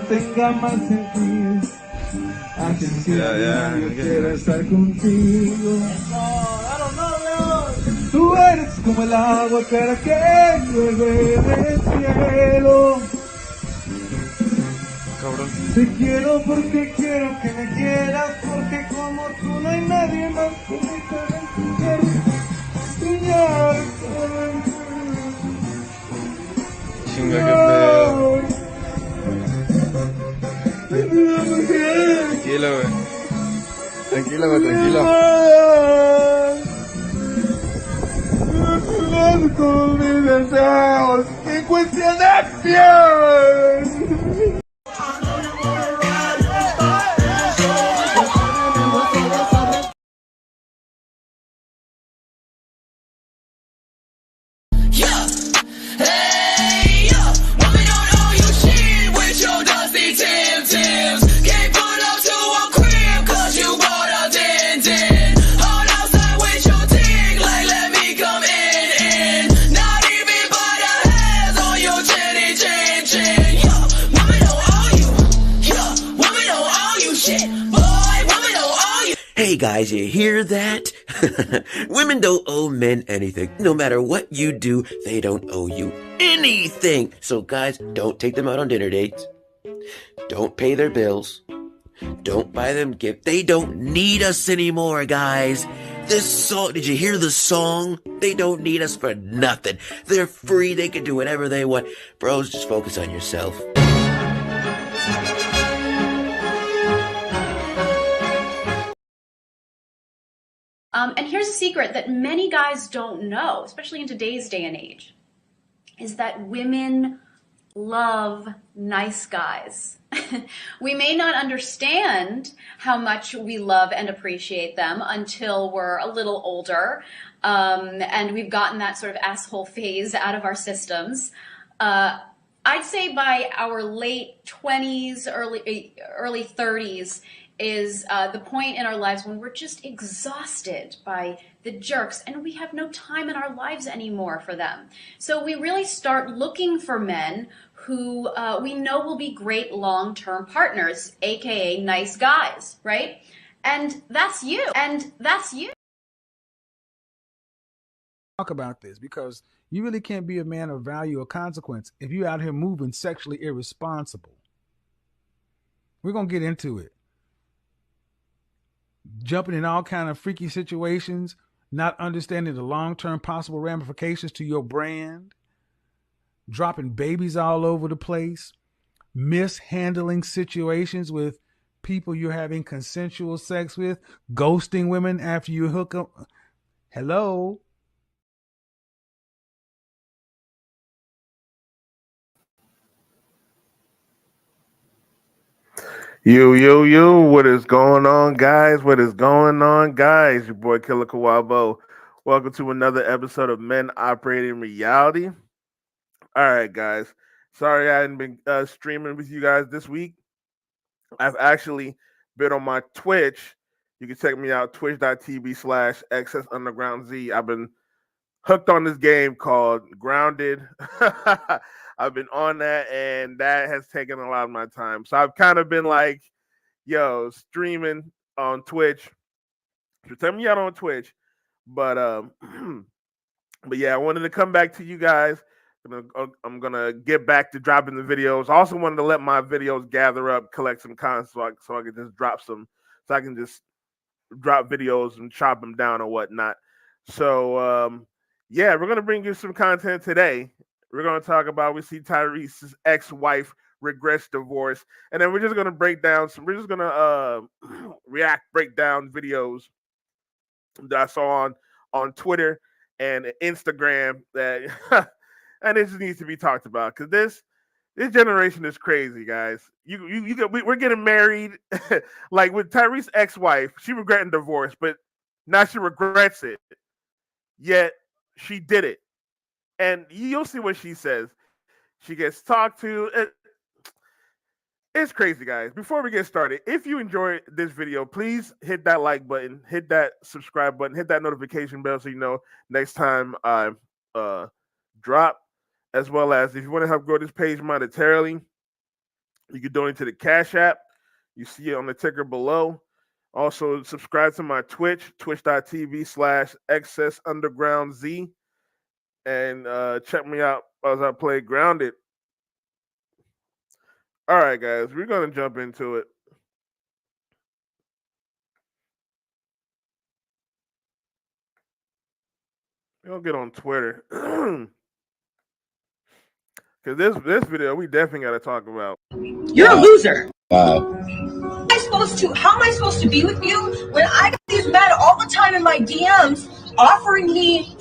tenga más sentido. Así yo quiero estar contigo. Tú eres como el agua clara que llueve del cielo. Cabrón. Te quiero porque quiero que me quieras, porque como tú no hay nadie más que me pueda soñar. Chinga, qué pedo. Tranquilo, güey. Tranquilo, güey, tranquilo. Con mis deseos en cuestión de piel. Hey guys, you hear that? Women don't owe men anything. No matter what you do, they don't owe you anything. So guys, don't take them out on dinner dates. Don't pay their bills. Don't buy them gifts. They don't need us anymore, guys. This song, did you hear the song? They don't need us for nothing. They're free. They can do whatever they want. Bros, just focus on yourself. And here's a secret that many guys don't know, especially in today's day and age, is that women love nice guys. We may not understand how much we love and appreciate them until we're a little older, and we've gotten that sort of asshole phase out of our systems. I'd say by our late 20s, early 30s, is the point in our lives when we're just exhausted by the jerks and we have no time in our lives anymore for them. So we really start looking for men who we know will be great long-term partners, aka nice guys, right? And that's you. Talk about this, because you really can't be a man of value or consequence if you're out here moving sexually irresponsible. We're going to get into it. Jumping in all kind of freaky situations, not understanding the long-term possible ramifications to your brand, dropping babies all over the place, mishandling situations with people you're having consensual sex with, ghosting women after you hook up. Hello? Yo, what is going on, guys? Your boy Killer Kawabo. Welcome to another episode of Men Operating Reality. All right, guys. Sorry I hadn't been streaming with you guys this week. I've actually been on my Twitch. You can check me out, twitch.tv/XSUndergroundZ. I've been hooked on this game called Grounded. I've been on that, and that has taken a lot of my time. So I've kind of been like, streaming on Twitch. So check me out on Twitch. But but yeah, I wanted to come back to you guys. I'm gonna get back to dropping the videos. I also wanted to let my videos gather up, collect some content, so I can just drop some. So I can just drop videos and chop them down or whatnot. So yeah, we're gonna bring you some content today. We're gonna talk about, we see Tyrese's ex-wife regrets divorce, and then we're just gonna break down some. We're just gonna break down videos that I saw on Twitter and Instagram that and it just needs to be talked about, because this generation is crazy, guys. We're getting married. Like with Tyrese's ex-wife, she regretting divorce, but now she regrets it. Yet she did it. And you'll see what she says. She gets talked to. It's crazy, guys. Before we get started, if you enjoyed this video, please hit that like button, hit that subscribe button, hit that notification bell so you know next time I drop. As well as, if you want to help grow this page monetarily, You can donate to the Cash App. You see it on the ticker below. Also, subscribe to my Twitch, twitch.tv/excessundergroundz. And check me out as I play Grounded. All right, guys, we're going to jump into it. We'll get on Twitter. Because this video, we definitely got to talk about. You're a loser. How am I supposed to be with you when I got these men all the time in my DMs offering me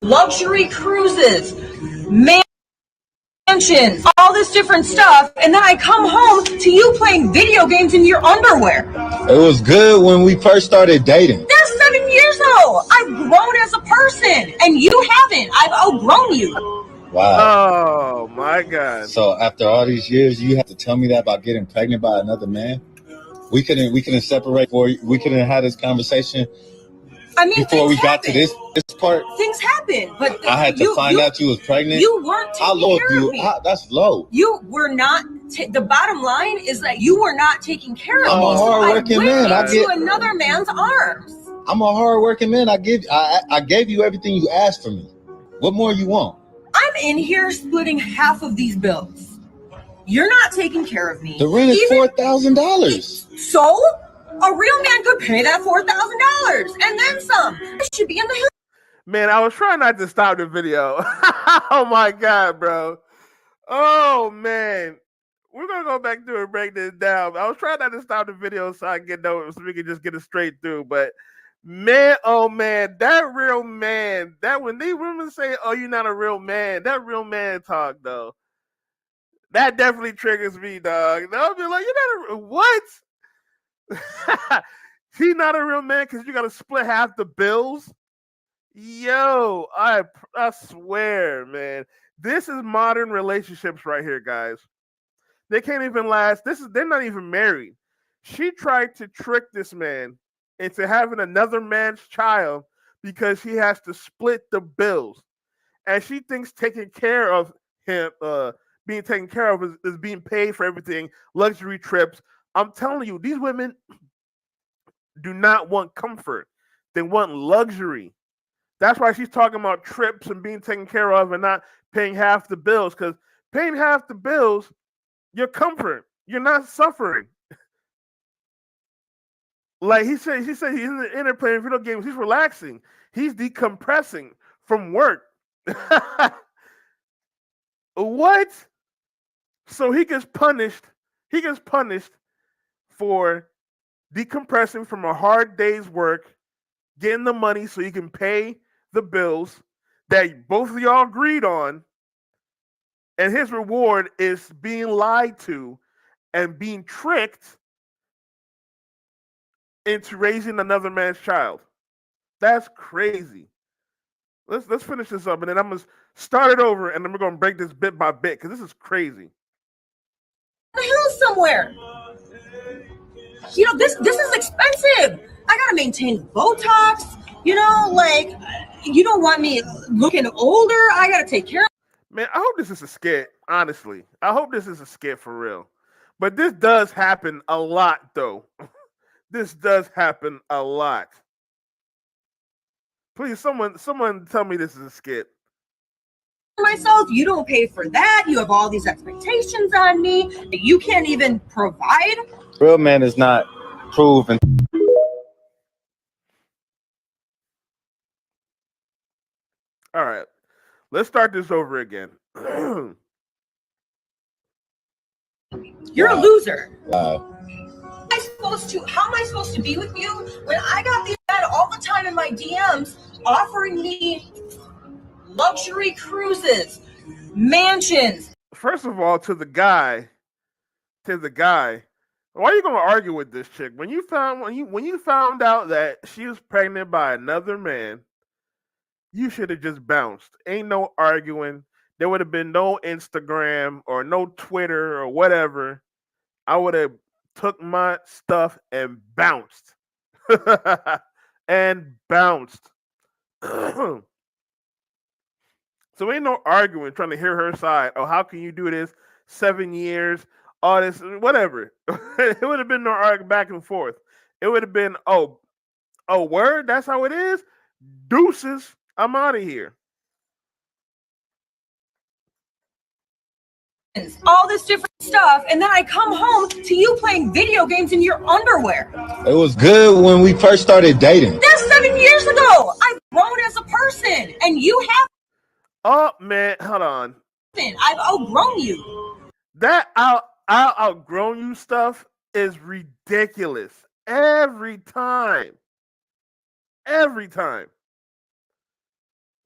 luxury cruises, mansions, all this different stuff, and then I come home to you playing video games in your underwear. It was good when we first started dating. That's 7 years ago. I've grown as a person, and you haven't. I've outgrown you. Wow. Oh my God. So after all these years, you have to tell me that about getting pregnant by another man? We couldn't separate, or we couldn't have this conversation before we got to this part. Things happen, but I had to find out you was pregnant. You weren't taking care of me. That's low. You were not. The bottom line is that you were not taking care of me. I'm a hard-working man. I went into another man's arms. I'm a hard-working man. I gave you everything you asked for me. What more you want? I'm in here splitting half of these bills. You're not taking care of me. The rent is $4,000. So a real man could pay that $4,000 and then some. I should be in the hill. Man, I was trying not to stop the video. Oh my God, bro. Oh man. We're gonna go back through and break this down. I was trying not to stop the video so I can know so we can just get it straight through. But man, oh man, that real man, that when these women say, "Oh, you're not a real man," that real man talk though, that definitely triggers me, dog. They'll be like, "You're not a what?" He's not a real man because you got to split half the bills. Yo, I swear, man, this is modern relationships right here, guys. They can't even last. They're not even married. She tried to trick this man into having another man's child because he has to split the bills, and she thinks taking care of him, being taken care of, is being paid for everything, luxury trips. I'm telling you, these women do not want comfort. They want luxury. That's why she's talking about trips and being taken care of and not paying half the bills. Because paying half the bills, you're comfort. You're not suffering. Like he said he's in the inner playing video games. He's relaxing. He's decompressing from work. What? So he gets punished. He gets punished for decompressing from a hard day's work, getting the money so he can pay the bills that both of y'all agreed on, and his reward is being lied to and being tricked into raising another man's child. That's crazy. Let's finish this up, and then I'm gonna start it over, and then we're gonna break this bit by bit because this is crazy. The hell somewhere. You know, this is expensive. I gotta maintain Botox. You know, like, you don't want me looking older. I gotta take care of. Man, I hope this is a skit, honestly. I hope this is a skit for real. But this does happen a lot, though. This does happen a lot. Please, someone tell me this is a skit. Myself, you don't pay for that. You have all these expectations on me that you can't even provide. Real man is not proven. All right, let's start this over again. You're a loser. Wow. How am I supposed to be with you when I got these men all the time in my DMs offering me luxury cruises, mansions? First of all, to the guy, why are you gonna argue with this chick? When you found out that she was pregnant by another man, you should have just bounced. Ain't no arguing. There would have been no Instagram or no Twitter or whatever. I would have took my stuff and bounced. And bounced. So ain't no arguing trying to hear her side. Oh, how can you do this? 7 years. all this, whatever. It would have been no arguing back and forth. It would have been, oh, word, that's how it is. Deuces, I'm out of here. All this different stuff, and then I come home to you playing video games in your underwear. It was good when we first started dating. That's 7 years ago. I've grown as a person, and you have. Oh man, hold on. I've outgrown you. That outgrown you stuff is ridiculous every time. Every time.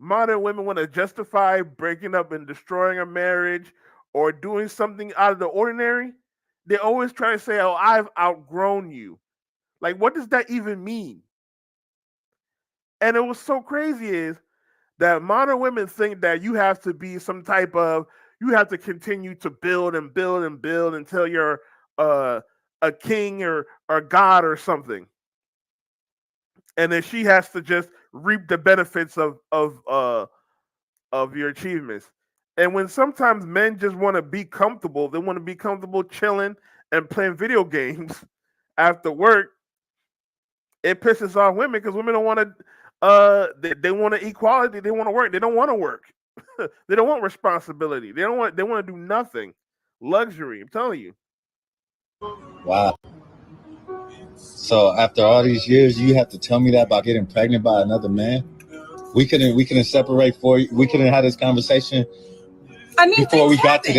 Modern women want to justify breaking up and destroying a marriage or doing something out of the ordinary. They always try to say, "Oh, I've outgrown you." Like, what does that even mean? And it was so crazy is that modern women think that you have to be some type of, you have to continue to build and build and build until you're a king or god or something, and then she has to just reap the benefits of your achievements. And when sometimes men just want to be comfortable, they want to be comfortable chilling and playing video games after work. It pisses off women because women don't want to. They want equality. They want to work. They don't want to work. They don't want responsibility. They don't want. They want to do nothing. Luxury. I'm telling you. Wow. So after all these years, you have to tell me that about getting pregnant by another man? We couldn't separate we couldn't have this conversation. I mean, before we got to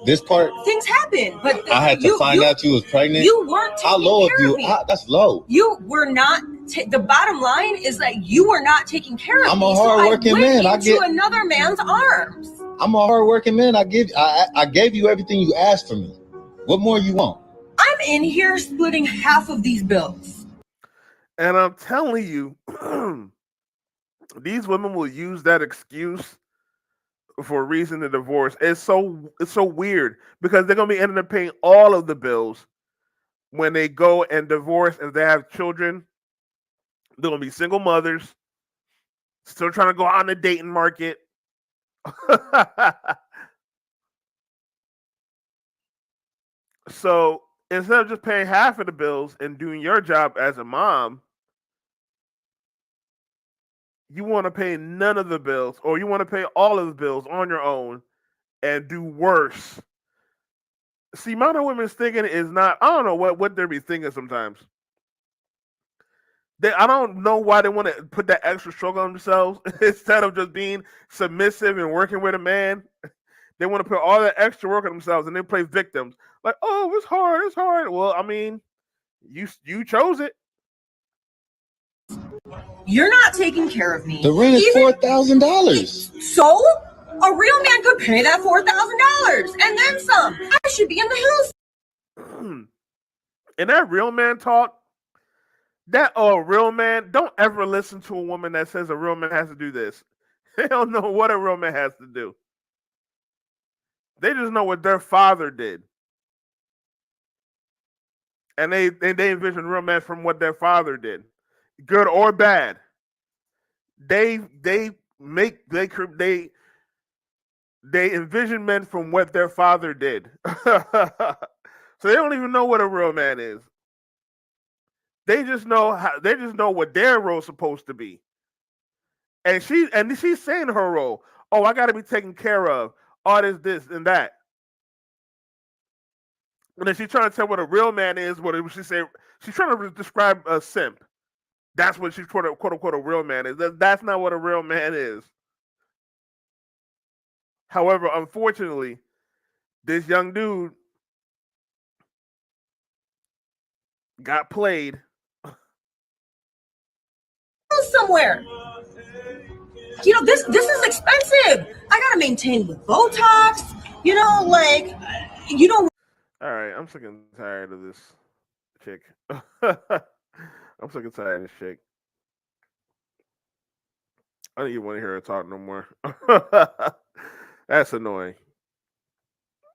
this part. Things happen, but I had to find out you was pregnant. You weren't taking care of me. That's low. You were not. The bottom line is that you were not taking care of me. I'm a hardworking man. I get another man's arms. I'm a hardworking man. I gave you everything you asked for me. What more you want? I'm in here splitting half of these bills. And I'm telling you, these women will use that excuse for a reason to divorce. It's so weird because they're gonna be ending up paying all of the bills when they go and divorce. If they have children, they're gonna be single mothers, still trying to go out in the dating market. So instead of just paying half of the bills and doing your job as a mom, you want to pay none of the bills, or you want to pay all of the bills on your own and do worse. See, modern women's thinking is not, I don't know what they be thinking sometimes. I don't know why they want to put that extra stroke on themselves instead of just being submissive and working with a man. They want to put all that extra work on themselves and then play victims. Like, oh, it's hard. Well, I mean, you chose it. You're not taking care of me. The rent is $4,000. So? A real man could pay that $4,000 and then some. I should be in the hills. And that real man talk, that real man, don't ever listen to a woman that says a real man has to do this. They don't know what a real man has to do. They just know what their father did. And they envision real men from what their father did. Good or bad. They envision men from what their father did. So they don't even know what a real man is. They just know what their role's supposed to be. And she's saying her role. Oh, I gotta be taken care of. All this, and that. And then she's trying to tell what a real man is. What she say? She's trying to describe a simp. That's what she's quote unquote a real man is. That's not what a real man is. However, unfortunately, this young dude got played. Somewhere. You know, this is expensive. I gotta maintain with Botox. You know, like you don't. All right, I'm sick and tired of this chick. I'm sick and tired of this chick. I don't even want to hear her talk no more. That's annoying.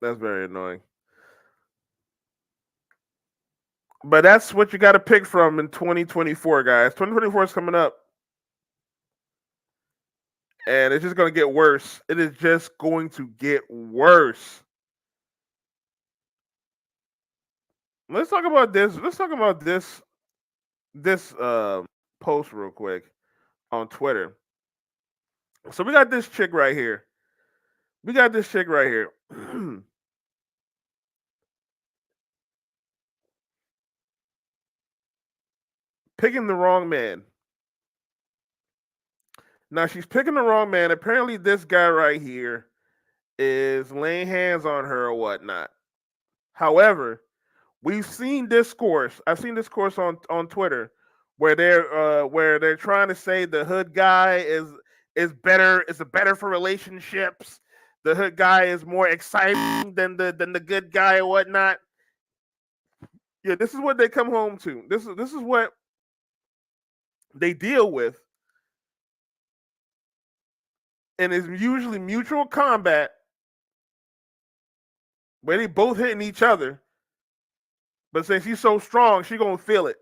That's very annoying. But that's what you got to pick from in 2024, guys. 2024 is coming up. And it's just going to get worse. It is just going to get worse. Let's talk about this. Let's talk about this post real quick on Twitter. So we got this chick right here. We got this chick right here. Picking the wrong man. Now she's picking the wrong man. Apparently, this guy right here is laying hands on her or whatnot. However, we've seen discourse. I've seen discourse on Twitter where they're trying to say the hood guy is better better for relationships. The hood guy is more exciting than the good guy or whatnot. Yeah, this is what they come home to. This is what they deal with, and it's usually mutual combat where they both hitting each other. But since she's so strong, she gonna feel it.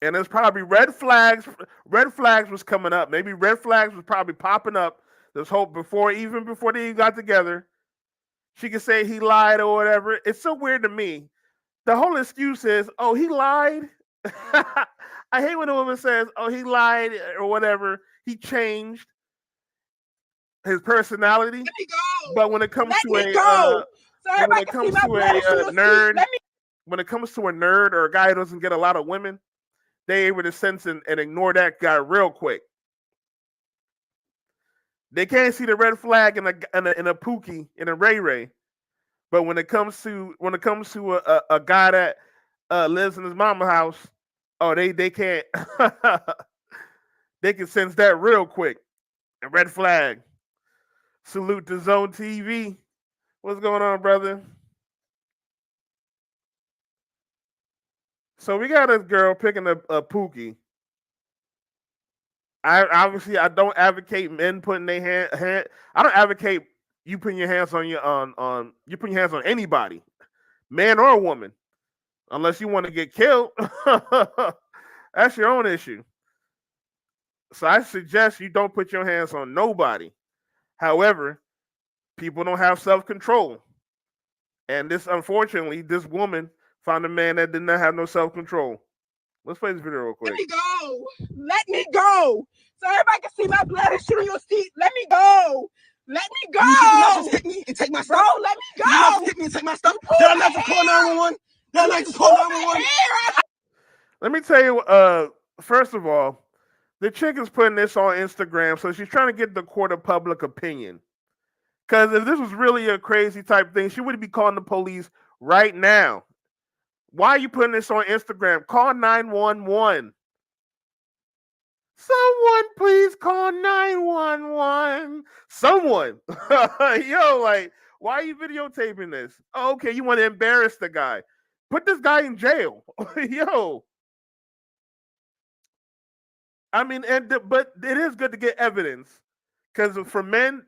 And there's probably red flags. Red flags was coming up. Maybe red flags was probably popping up. This whole before they got together. She could say he lied or whatever. It's so weird to me. The whole excuse is, "Oh, he lied." I hate when a woman says, "Oh, he lied" or whatever. He changed his personality. Let me go. But when it comes Let to me go. So when everybody it can see comes my to blood a issue. nerd, Let me. when it comes to a nerd or a guy who doesn't get a lot of women, they able to sense and ignore that guy real quick. They can't see the red flag in a Pookie in a Ray Ray, but when it comes to a guy that lives in his mama house, oh they can't they can sense that real quick. A red flag. Salute to Zone TV. What's going on, brother? So we got a girl picking a Pookie. I don't advocate men putting their hand. I don't advocate you putting your hands on you putting your hands on anybody, man or woman, unless you want to get killed. That's your own issue. So I suggest you don't put your hands on nobody. However, people don't have self control, and unfortunately, this woman found a man that did not have no self control. Let's play this video real quick. Let me go. Let me go. So everybody can see my blood issue on your seat. Let me go. Let me go. You not just hit me and take my stuff. Bro, let me go. You not just hit me and take my stuff. Did I not just call 911? Did I not just call 911? Let me tell you, first of all, the chick is putting this on Instagram, so she's trying to get the court of public opinion. Because if this was really a crazy type thing, she would be calling the police right now. Why are you putting this on Instagram? Call 911. Someone please call 911. Someone. Yo, like, why are you videotaping this? Oh, okay, you want to embarrass the guy. Put this guy in jail. Yo. I mean, but it is good to get evidence. Because for men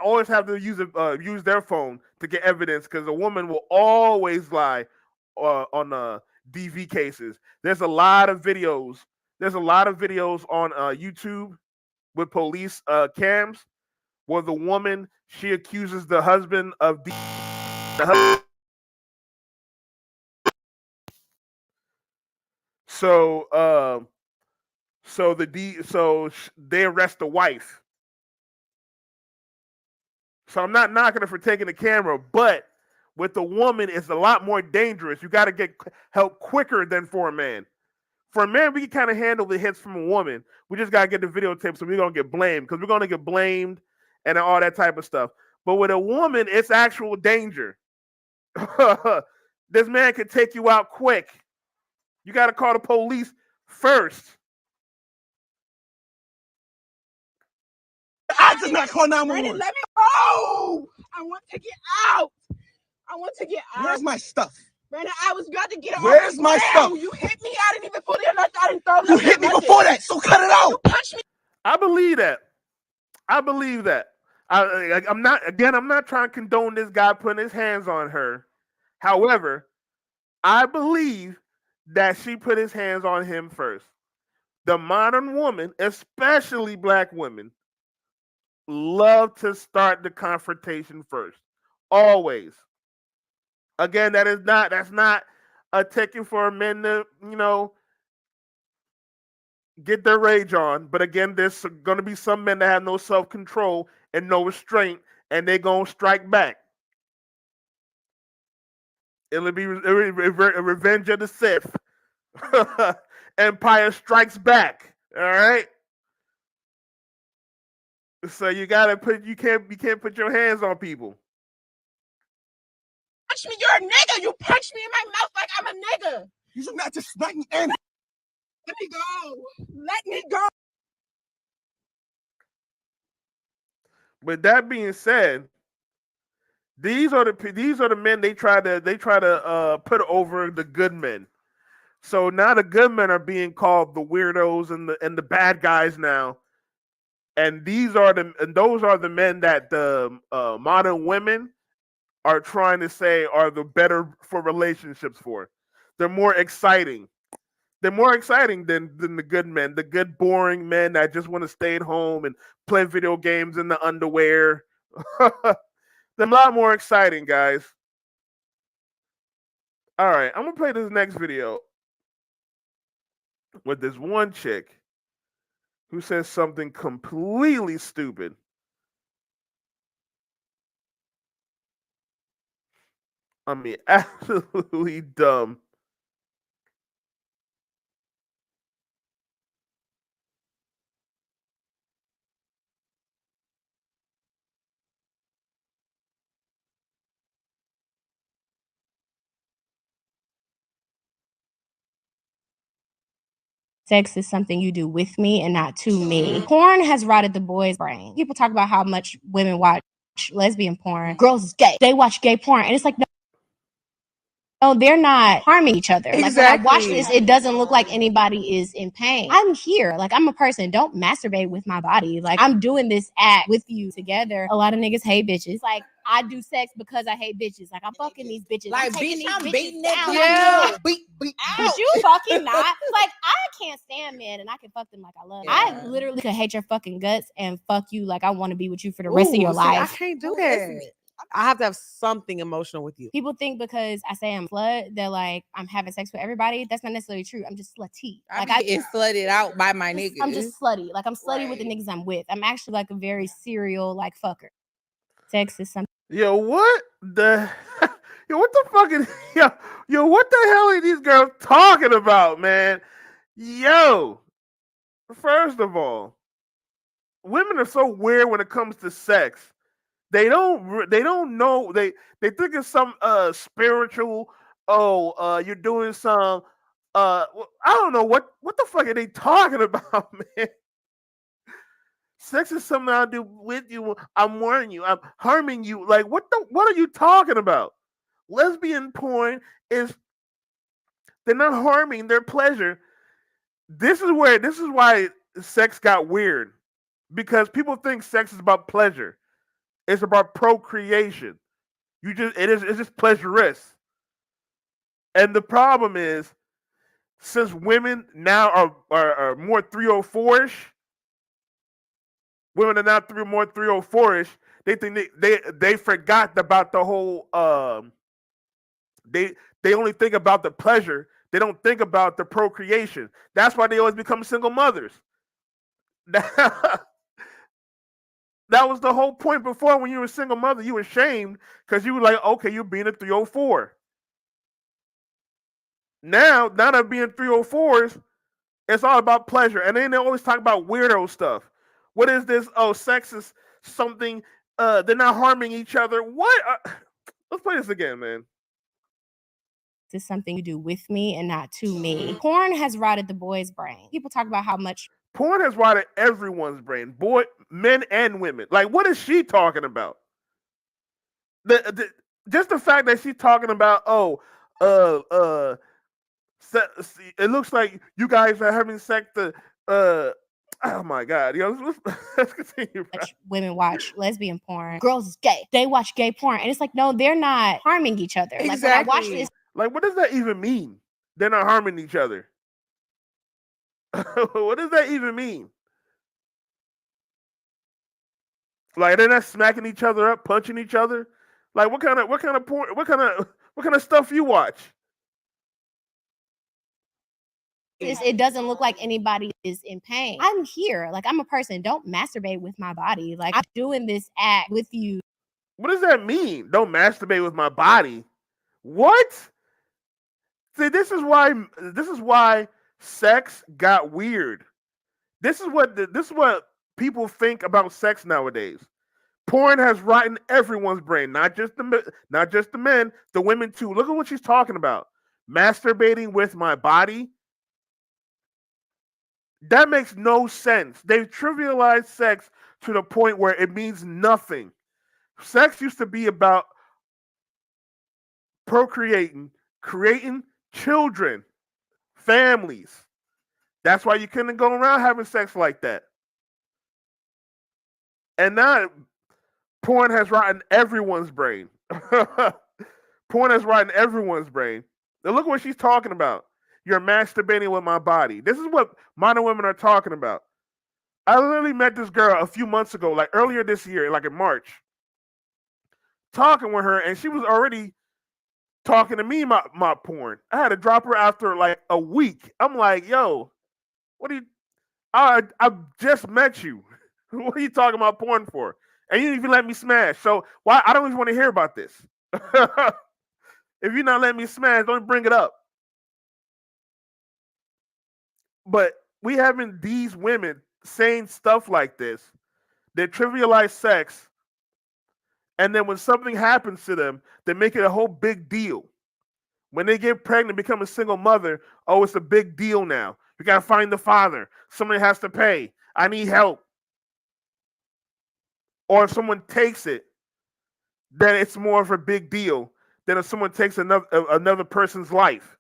always have to use their phone to get evidence because a woman will always lie on DV cases. There's a lot of videos. There's a lot of videos on YouTube with police cams where the woman she accuses the husband of so they arrest the wife. So I'm not knocking her for taking the camera, but with the woman, it's a lot more dangerous. You got to get help quicker than for a man. For a man, we can kind of handle the hits from a woman. We just got to get the videotape so we're going to get blamed because we're going to get blamed and all that type of stuff. But with a woman, it's actual danger. This man could take you out quick. You got to call the police first. I did not call 911. Let me go. I want to get out. I want to get out. Where's my stuff? Brandon, I was about to get it. Where's my stuff? You hit me. I didn't even fully enough. I didn't throw You hit me before that, so cut it out. You punched me. I believe that. I'm not trying to condone this guy putting his hands on her. However, I believe that she put his hands on him first. The modern woman, especially black women, love to start the confrontation first. Always. Again, that's not a taking for men to, get their rage on. But again, there's going to be some men that have no self-control and no restraint, and they're going to strike back. It'll be a revenge of the Sith. Empire Strikes Back. All right. So you can't put your hands on people. Punch me, you're a nigga. You punch me in my mouth like I'm a nigga. You should not just smack me in. Let me go. Let me go. But that being said, these are the men they try to put over the good men. So now the good men are being called the weirdos and the bad guys now. And those are the men that the modern women are trying to say are the better for relationships for. They're more exciting. They're more exciting than the good men, the good boring men that just want to stay at home and play video games in the underwear. They're a lot more exciting, guys. All right, I'm gonna play this next video with this one chick who says something completely stupid. I mean, absolutely dumb. Sex is something you do with me and not to me. Porn has rotted the boys' brain. People talk about how much women watch lesbian porn. Girls is gay. They watch gay porn. And it's like, no, they're not harming each other. Like when I watch this, it doesn't look like anybody is in pain. I'm here. Like I'm a person. Don't masturbate with my body. Like I'm doing this act with you together. A lot of niggas hate bitches. Like I do sex because I hate bitches. Like I'm fucking these bitches. Like, I'm beating down. that Like, beat but you fucking not. Like I can't stand men and I can fuck them like I love them. I literally could hate your fucking guts and fuck you like I want to be with you for the rest of your life. I can't do that. I have to have something emotional with you. People think because I say I'm slut that like I'm having sex with everybody. That's not necessarily true. I'm just slutty. Like I get slutted out by my niggas. I'm just slutty. Like I'm slutty with the niggas I'm with. I'm actually like a very serial like fucker. Sex is something. Yo, what the? Yo, what the fucking? Yo, what the hell are these girls talking about, man? Yo, first of all, women are so weird when it comes to sex. They don't know. They think it's some spiritual. Oh, you're doing some. I don't know what the fuck are they talking about, man. Sex is something I do with you. I'm warning you. I'm harming you. Like what are you talking about? Lesbian porn is they're not harming their pleasure. This is why sex got weird. Because people think sex is about pleasure. It's about procreation. It's just pleasurous. And the problem is, since women now are more 304ish, women are now more 304ish. They think they forgot about the whole. They only think about the pleasure. They don't think about the procreation. That's why they always become single mothers. That was the whole point before. When you were a single mother, you were shamed because you were like, okay, you're being a 304. Now that being 304s, it's all about pleasure. And then they always talk about weirdo stuff. What is this? Oh, sex is something. They're not harming each other. What? Let's play this again, man. This is something you do with me and not to me. Porn has rotted the boys' brain. People talk about how much. Porn has rotted everyone's brain, men and women. Like, what is she talking about? Just the fact that she's talking about, it looks like you guys are having sex. Oh my god, let's continue. Women watch lesbian porn. Girls is gay. They watch gay porn, and it's like, no, they're not harming each other. Like when I watch this, like what does that even mean? They're not harming each other. What does that even mean? Like they're not smacking each other up, punching each other. Like what kind of porn? What kind of stuff you watch? It doesn't look like anybody is in pain. I'm here. Like, I'm a person. Don't masturbate with my body. Like, I'm doing this act with you. What does that mean? Don't masturbate with my body. What? See, this is why sex got weird. This is what people think about sex nowadays. Porn has rotten everyone's brain, not just the men, the women too. Look at what she's talking about. Masturbating with my body. That makes no sense. They've trivialized sex to the point where it means nothing. Sex used to be about procreating, creating children, families. That's why you couldn't go around having sex like that. And now porn has rotten everyone's brain. Porn has rotten everyone's brain. Now look what she's talking about. You're masturbating with my body. This is what modern women are talking about. I literally met this girl a few months ago, like earlier this year, like in March, talking with her, and she was already talking to me about my porn. I had to drop her after like a week. I'm like, yo, what are you? I just met you. What are you talking about porn for? And you didn't even let me smash. So why? I don't even want to hear about this. If you're not letting me smash, don't bring it up. But we having these women saying stuff like this. They trivialize sex, and then when something happens to them, they make it a whole big deal. When they get pregnant, become a single mother, oh, it's a big deal now. We gotta find the father. Somebody has to pay. I need help. Or if someone takes it, then it's more of a big deal than if someone takes another person's life.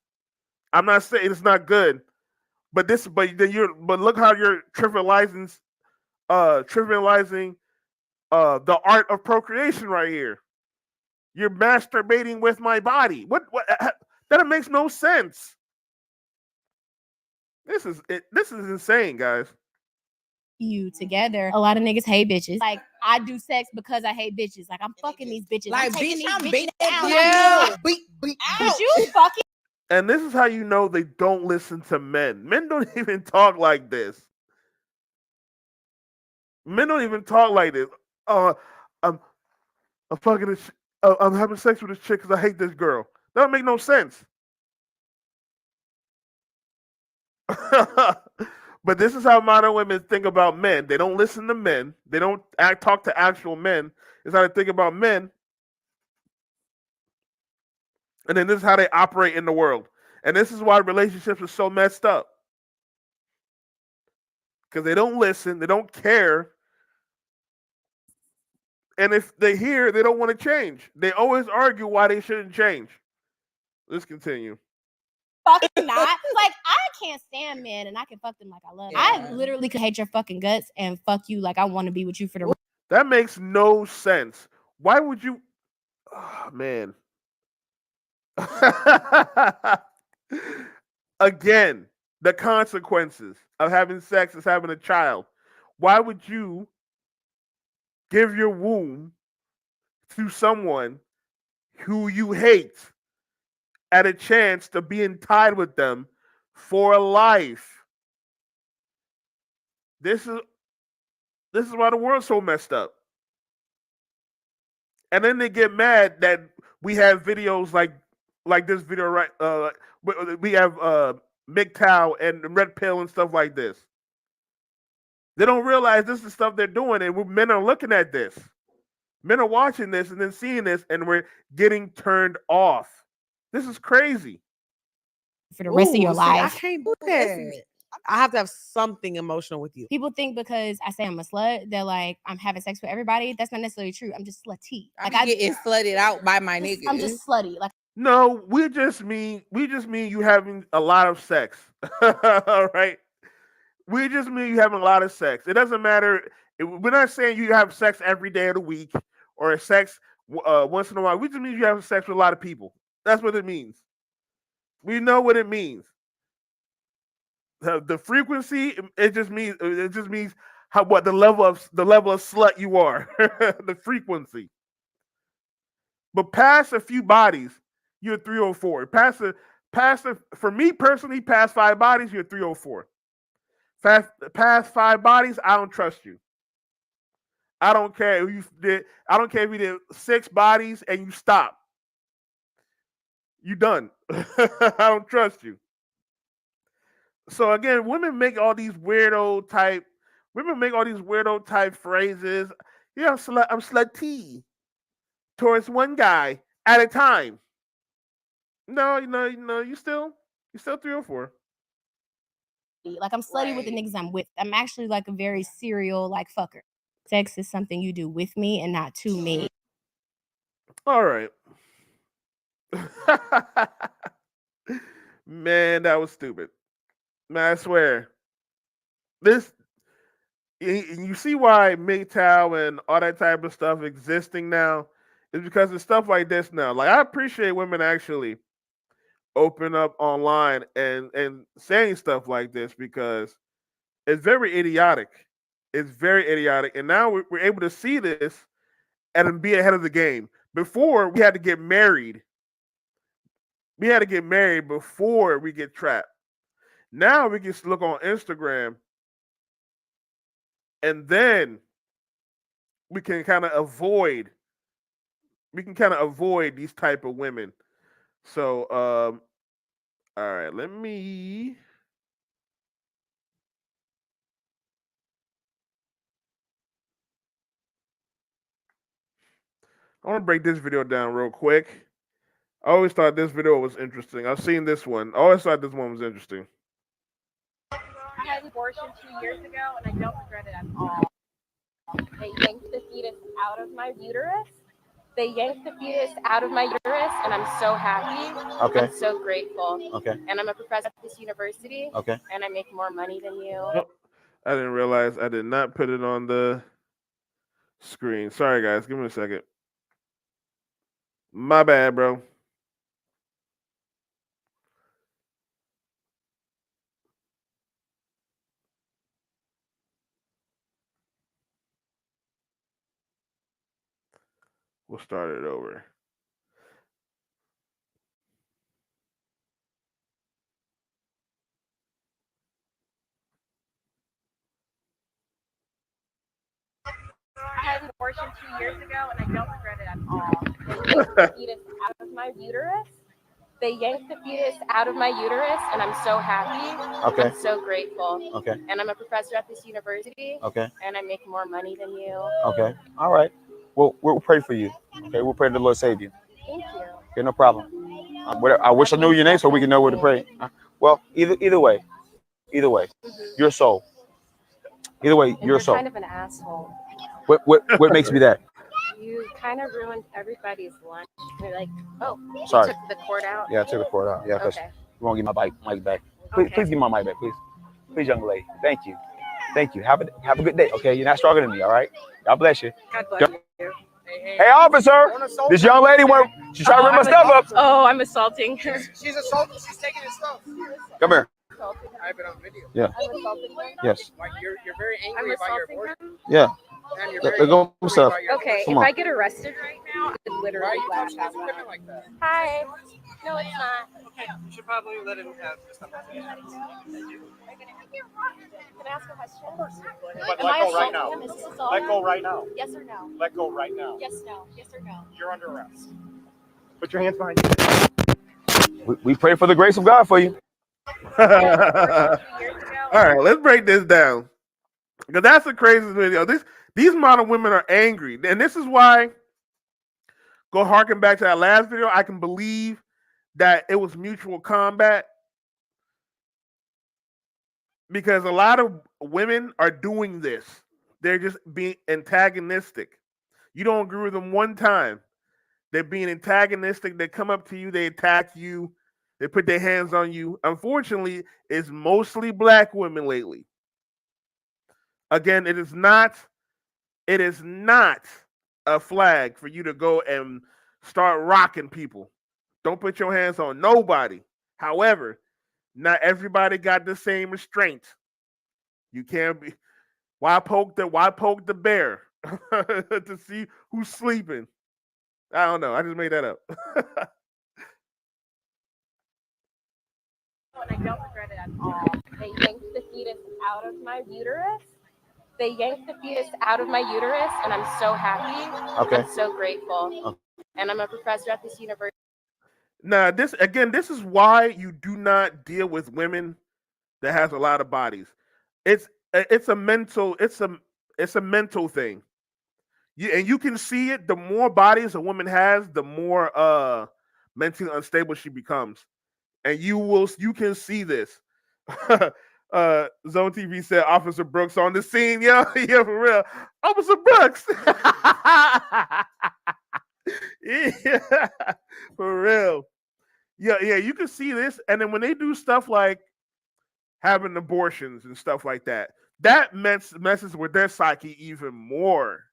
I'm not saying it's not good, but look how you're trivializing the art of procreation right here. You're masturbating with my body. What that makes no sense. This is insane, guys. You together. A lot of niggas hate bitches. Like, I do sex because I hate bitches. Like, I'm fucking these bitches. Like, I'm taking bitch, these I'm bitches beating down. that beat. But you fucking And this is how you know they don't listen to men. Men don't even talk like this. Men don't even talk like this. I'm I'm having sex with this chick because I hate this girl. That don't make no sense. But this is how modern women think about men. They don't listen to men. They don't talk to actual men. It's how they think about men. And then this is how they operate in the world. And this is why relationships are so messed up. Because they don't listen, they don't care. And if they hear, they don't want to change. They always argue why they shouldn't change. Let's continue. fucking not. Like, I can't stand men and I can fuck them like I love them. I literally could hate your fucking guts and fuck you like I want to be with you for the That makes no sense. Why would you? Oh, man. Again, the consequences of having sex is having a child. Why would you give your womb to someone who you hate at a chance to be tied with them for life? This is why the world's so messed up. And then they get mad that we have videos like this video, right? We have MGTOW and Red Pill and stuff like this. They don't realize this is stuff they're doing, and men are looking at this. Men are watching this and then seeing this, and we're getting turned off. This is crazy. for the rest of your life. I can't do that. I have to have something emotional with you. People think because I say I'm a slut, they're like, I'm having sex with everybody. That's not necessarily true. I'm just slutty. Like, I getting slutted out by my niggas. I'm just slutty. Like, No, we just mean you having a lot of sex. All right. We just mean you having a lot of sex. It doesn't matter. We're not saying you have sex every day of the week or sex once in a while. We just mean you have sex with a lot of people. That's what it means. We know what it means. The frequency, it just means what the level of slut you are, the frequency. But past a few bodies, you're 304. For me personally, past 5 bodies, you're 304. Past 5 bodies, I don't trust you. I don't care if you did. I don't care if you did 6 bodies and you stop. You done. I don't trust you. So again, women make all these weirdo type. Women make all these weirdo type phrases. Yeah, I'm slutty towards one guy at a time. No, you still 304. Like I'm slutty with the niggas I'm with. I'm actually like a very serial like fucker. Sex is something you do with me and not to me. All right. Man, that was stupid. Man, I swear. This you see why MGTOW and all that type of stuff existing now is because of stuff like this now. Like I appreciate women actually open up online and saying stuff like this because it's very idiotic. It's very idiotic. And now we're able to see this and be ahead of the game. Before we had to get married. We had to get married before we get trapped. Now we can just look on Instagram and then we can kind of avoid these type of women. So all right, let me I want to break this video down real quick. I always thought this video was interesting. I've seen this one. I always thought this one was interesting. I had an abortion 2 years ago, and I don't regret it at all. They yanked the fetus out of my uterus. And I'm so happy. Okay. I'm so grateful. Okay. And I'm a professor at this university. Okay. And I make more money than you. Oh, I didn't realize I did not put it on the screen. Sorry, guys. Give me a second. My bad, bro. We'll start it over. I had an abortion 2 years ago, and I don't regret it at all. They yanked the fetus out of my uterus. And I'm so happy. Okay. I'm so grateful. Okay. And I'm a professor at this university. Okay. And I make more money than you. Okay. All right. Well, we'll pray for you. Okay. We'll pray to the Lord save you. Thank you. Okay. No problem. I wish I knew your name so we can know where to pray. Well, either way, your soul. Either way, And your you're soul. kind of an asshole. What makes me that? You kind of ruined everybody's lunch. You're like, oh, Sorry. you took the cord out. Yeah, I took the cord out. Yeah, because Okay. you won't get my mic back. Please, Okay. please give me my mic back, please. Please, young lady. Thank you. Have a good day. Okay, you're not stronger than me. All right. God bless you. God bless you. Hey, officer. This young lady she's trying to rip my stuff up. Oh, I'm assaulting her. She's assaulting. She's taking his stuff. Come here. I have it on video. Yeah. I'm assaulting her. Yes. Like you're very I'm angry about your assaulting abortion. him. Yeah. And you're Let very go angry of stuff. about your Okay, Come if on. I get arrested right now, I could literally Why are laugh you out touching his equipment loud. like that? Hi. No, it's not. Okay, you should probably let him have the stuff. Can I ask a question? But Am let I go right assaulting now. him? Is this assault? Let go right now. Yes or no? Let go right now. Yes, no. Yes or no? You're under arrest. Put your hands behind you. We pray for the grace of God for you. All right, let's break this down because that's the craziest video. These modern women are angry, and this is why. Go harken back to that last video. I can believe that it was mutual combat because a lot of women are doing this. They're just being antagonistic. You don't agree with them one time. They're being antagonistic. They come up to you. They attack you. They put their hands on you. Unfortunately, it's mostly black women lately. Again, it is not a flag for you to go and start rocking people. Don't put your hands on nobody. However, not everybody got the same restraint. You can't be Why poke the bear to see who's sleeping? I don't know. I just made that up. And I don't regret it at all. They yanked the fetus out of my uterus. They yanked the fetus out of my uterus, and I'm so happy. Okay. I'm so grateful. Okay. And I'm a professor at this university. Now, this is why you do not deal with women that has a lot of bodies. It's a mental thing. And you can see it. The more bodies a woman has, the more mentally unstable she becomes. And you can see this. Zone TV said Officer Brooks on the scene. Yeah, yeah, for real. Officer Brooks. Yeah, for real. Yeah, you can see this. And then when they do stuff like having abortions and stuff like that, that messes with their psyche even more.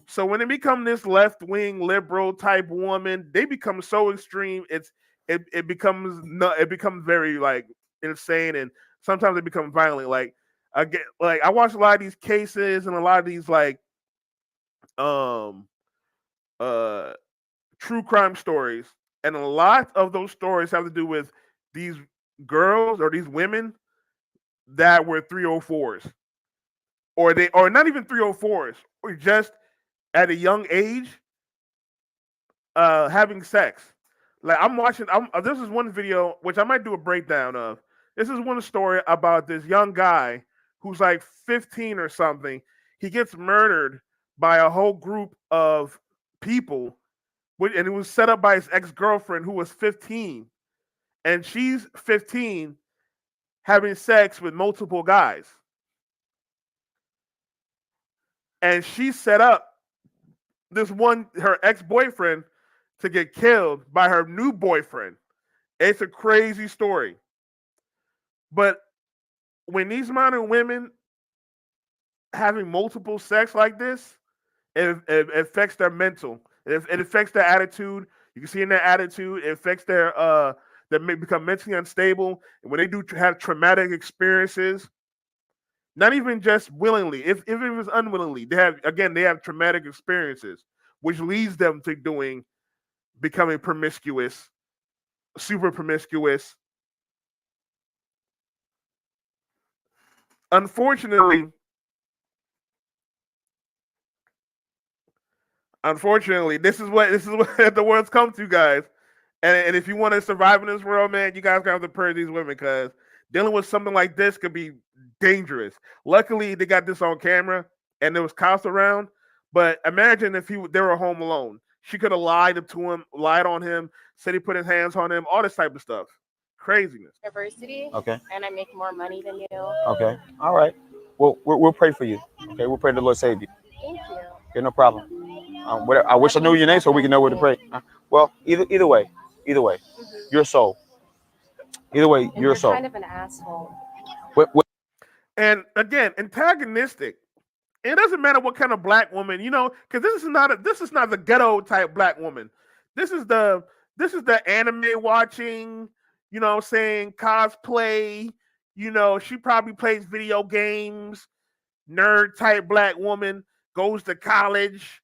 So when they become this left-wing liberal type woman, they become so extreme. It becomes very like insane, and sometimes they become violent. Like I watch a lot of these cases and a lot of these like um uh true crime stories, and a lot of those stories have to do with these girls or these women that were 304s, or not even 304s, or just at a young age having sex. Like I'm watching. This is one video which I might do a breakdown of. This is one story about this young guy who's like 15 or something. He gets murdered by a whole group of people, and it was set up by his ex-girlfriend who was 15, and she's 15 having sex with multiple guys, and she set up her ex-boyfriend to get killed by her new boyfriend. It's a crazy story. But when these modern women having multiple sex like this, it affects their mental. It affects their attitude. You can see in their attitude, it affects they may become mentally unstable. And when they do have traumatic experiences, not even just willingly, if it was unwillingly, they have traumatic experiences, which leads them to becoming promiscuous, super promiscuous. Unfortunately, this is what the world's come to, guys. And if you want to survive in this world, man, you guys have to purge these women, because dealing with something like this could be dangerous. Luckily, they got this on camera and there was cops around. But imagine if they were home alone. She could have lied on him, said he put his hands on him, all this type of stuff. Craziness. University. Okay. And I make more money than you. Okay. All right. Well, we'll pray for you. Okay. We'll pray the Lord save you. Thank you. Okay, no problem. I wish I knew your name so we can know where to pray. Well, either way, you're a soul. Either way, And you're a soul. kind of an asshole. What? And again, antagonistic. It doesn't matter what kind of black woman, because this is not the ghetto type black woman. This is the anime watching, saying cosplay. She probably plays video games. Nerd type black woman, goes to college,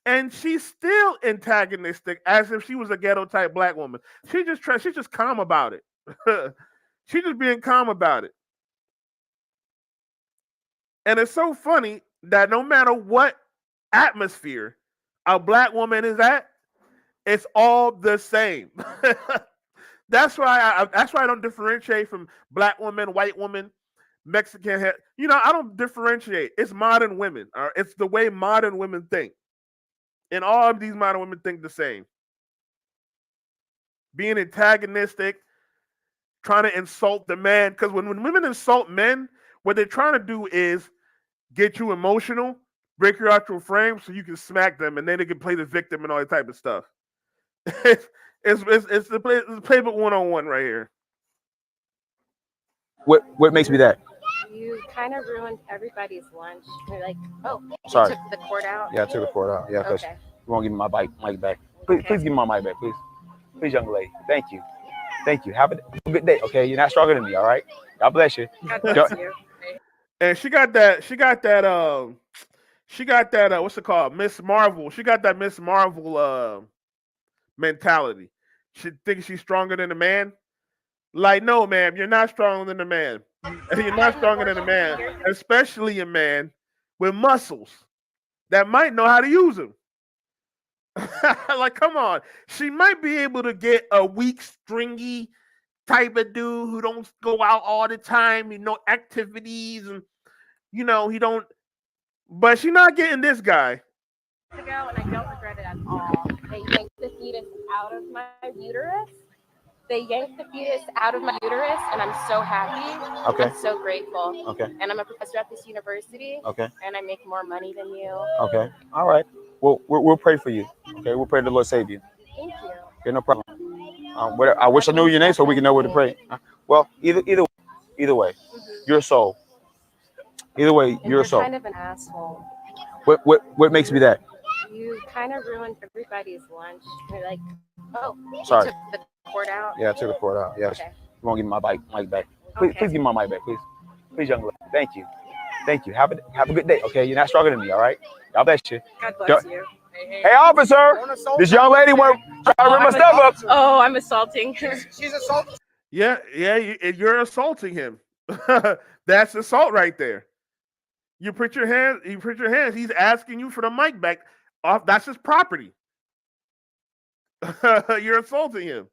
and she's still antagonistic as if she was a ghetto type black woman. She's just calm about it. She's just being calm about it. And it's so funny that no matter what atmosphere a black woman is at, it's all the same. That's why I don't differentiate from black women, white women, Mexican. I don't differentiate. It's modern women. It's the way modern women think. And all of these modern women think the same. Being antagonistic, trying to insult the man. Because when women insult men, what they're trying to do is get you emotional, break you out your frame so you can smack them, and then they can play the victim and all that type of stuff. it's the playbook 101 right here. What makes me that? You kind of ruined everybody's lunch. You're like, oh, sorry. You took the cord out? Yeah, I took the cord out. Yeah, because okay. You won't give me my mic back. Please give me my mic back, please. Please, young lady. Thank you. Have a good day, okay? You're not stronger than me, all right? God bless you. God bless you. and she got that. She got that. What's it called? Miss Marvel. She got that Miss Marvel mentality. She thinks she's stronger than a man. Like, no, ma'am, you're not stronger than a man. You're I not had an stronger than a abortion man, 2 years ago. especially a man with muscles that might know how to use them. Like, come on. She might be able to get a weak, stringy type of dude who don't go out all the time, activities, and he don't. But she's not getting this guy. Ago, and I don't regret it at all. They yanked the fetus out of my uterus. They yanked the fetus out of my uterus, and I'm so happy. Okay. I'm so grateful. Okay. And I'm a professor at this university. Okay. And I make more money than you. Okay. All right. Well, we'll pray for you. Okay. We'll pray the Lord save you. Thank you. Okay. No problem. I wish I knew your name so we can know where to pray. Well, either way, you're a soul. Either way, And you're a soul. kind of an asshole. What makes me that? You kind of ruined everybody's lunch. You're like, oh, Sorry. you took the cord out. Yeah, I took the cord out. Yeah. Okay. You won't give me my mic back. Please, Okay. please give me my mic back, please. Please, young lady. Thank you. Thank you. Have a good day. Okay. You're not stronger than me. All right. God bless you. God bless you. Hey, officer. This young lady went trying to rip my stuff up. Oh, I'm assaulting. She's assaulting. Yeah, you're assaulting him. That's assault right there. You put your hands. He's asking you for the mic back. Off. That's his property. You're assaulting him.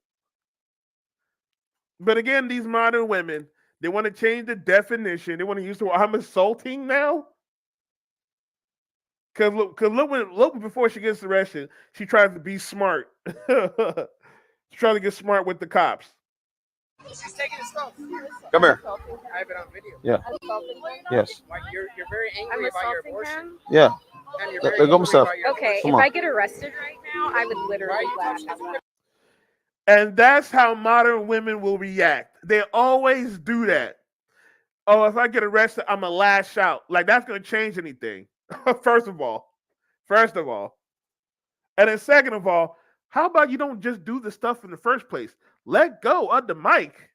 But again, these modern women, they want to change the definition. They want to use the word "I'm assaulting" now. Cause look before she gets arrested, she tries to be smart. She's trying to get smart with the cops. She's taking his stuff. Come here. I have it on video. Yeah. I'm assaulting him. Yes. Like you're very angry I'm about your assaulting abortion. him. Yeah. And you're Let very go of angry myself. about your Okay, Come if on. I get arrested right now, I would literally laugh. And that's how modern women will react. They always do that. Oh, if I get arrested, I'm gonna lash out. Like that's gonna change anything. First of all. And then second of all, how about you don't just do the stuff in the first place? Let go of the mic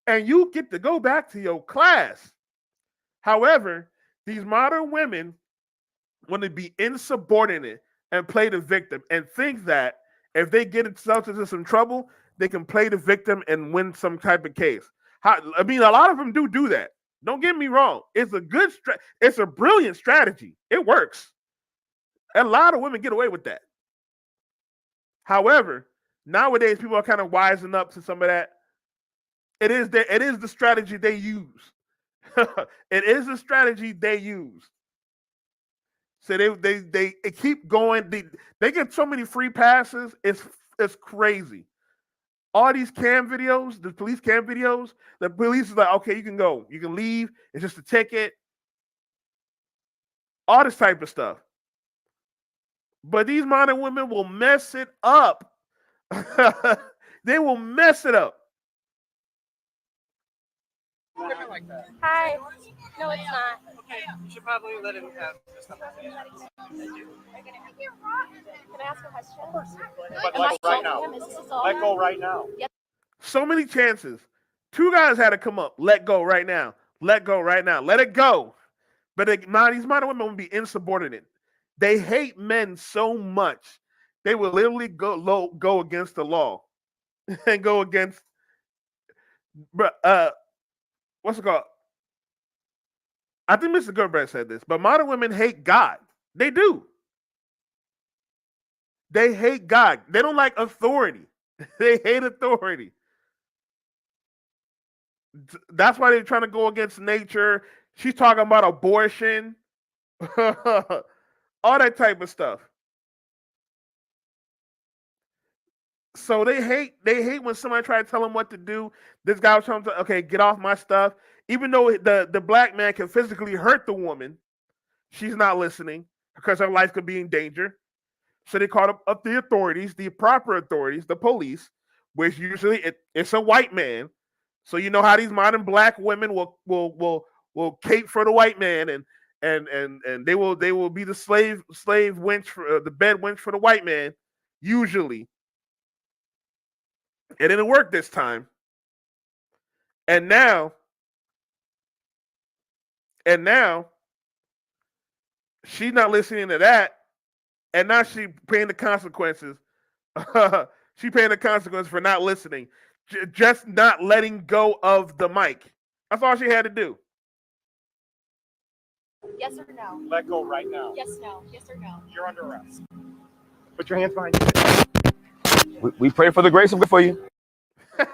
and you get to go back to your class. However, these modern women want to be insubordinate and play the victim and think that if they get themselves into some trouble, they can play the victim and win some type of case. A lot of them do that. Don't get me wrong. It's it's a brilliant strategy. It works. And a lot of women get away with that. However, nowadays people are kind of wising up to some of that. It is the strategy they use. It is the strategy they use. So they keep going. They get so many free passes. It's crazy. All these cam videos, the police cam videos, the police is like, okay, you can go, you can leave. It's just a ticket. All this type of stuff. But these modern women will mess it up. They will mess it up. like that. Hi. No, it's not. Okay, you should probably let him have this stuff. Can I ask a question? Of course. But let go right now. Let go right now. So many chances. Two guys had to come up. Let go right now. Let go right now. Let it go. But these modern women will be insubordinate. They hate men so much. They will literally go against the law and go against. What's it called? I think Mr. Goodbread said this, but modern women hate God. They do. They hate God. They don't like authority. They hate authority. That's why they're trying to go against nature. She's talking about abortion, all that type of stuff. So they hate when somebody tries to tell them what to do. This guy was trying to, okay, get off my stuff. Even though the black man can physically hurt the woman, she's not listening because her life could be in danger. So they called up the authorities, the proper authorities, the police, which usually it's a white man. So you know how these modern black women will cape for the white man and they will be the slave wench for the bed wench for the white man usually. It didn't work this time. And now And now she's not listening to that, and now she paying the consequences. She paying the consequence for not listening, just not letting go of the mic. That's all she had to do. Yes or no? Let go right now. Yes, no. Yes or no? You're under arrest. Put your hands behind you. We pray for the grace of God for you. I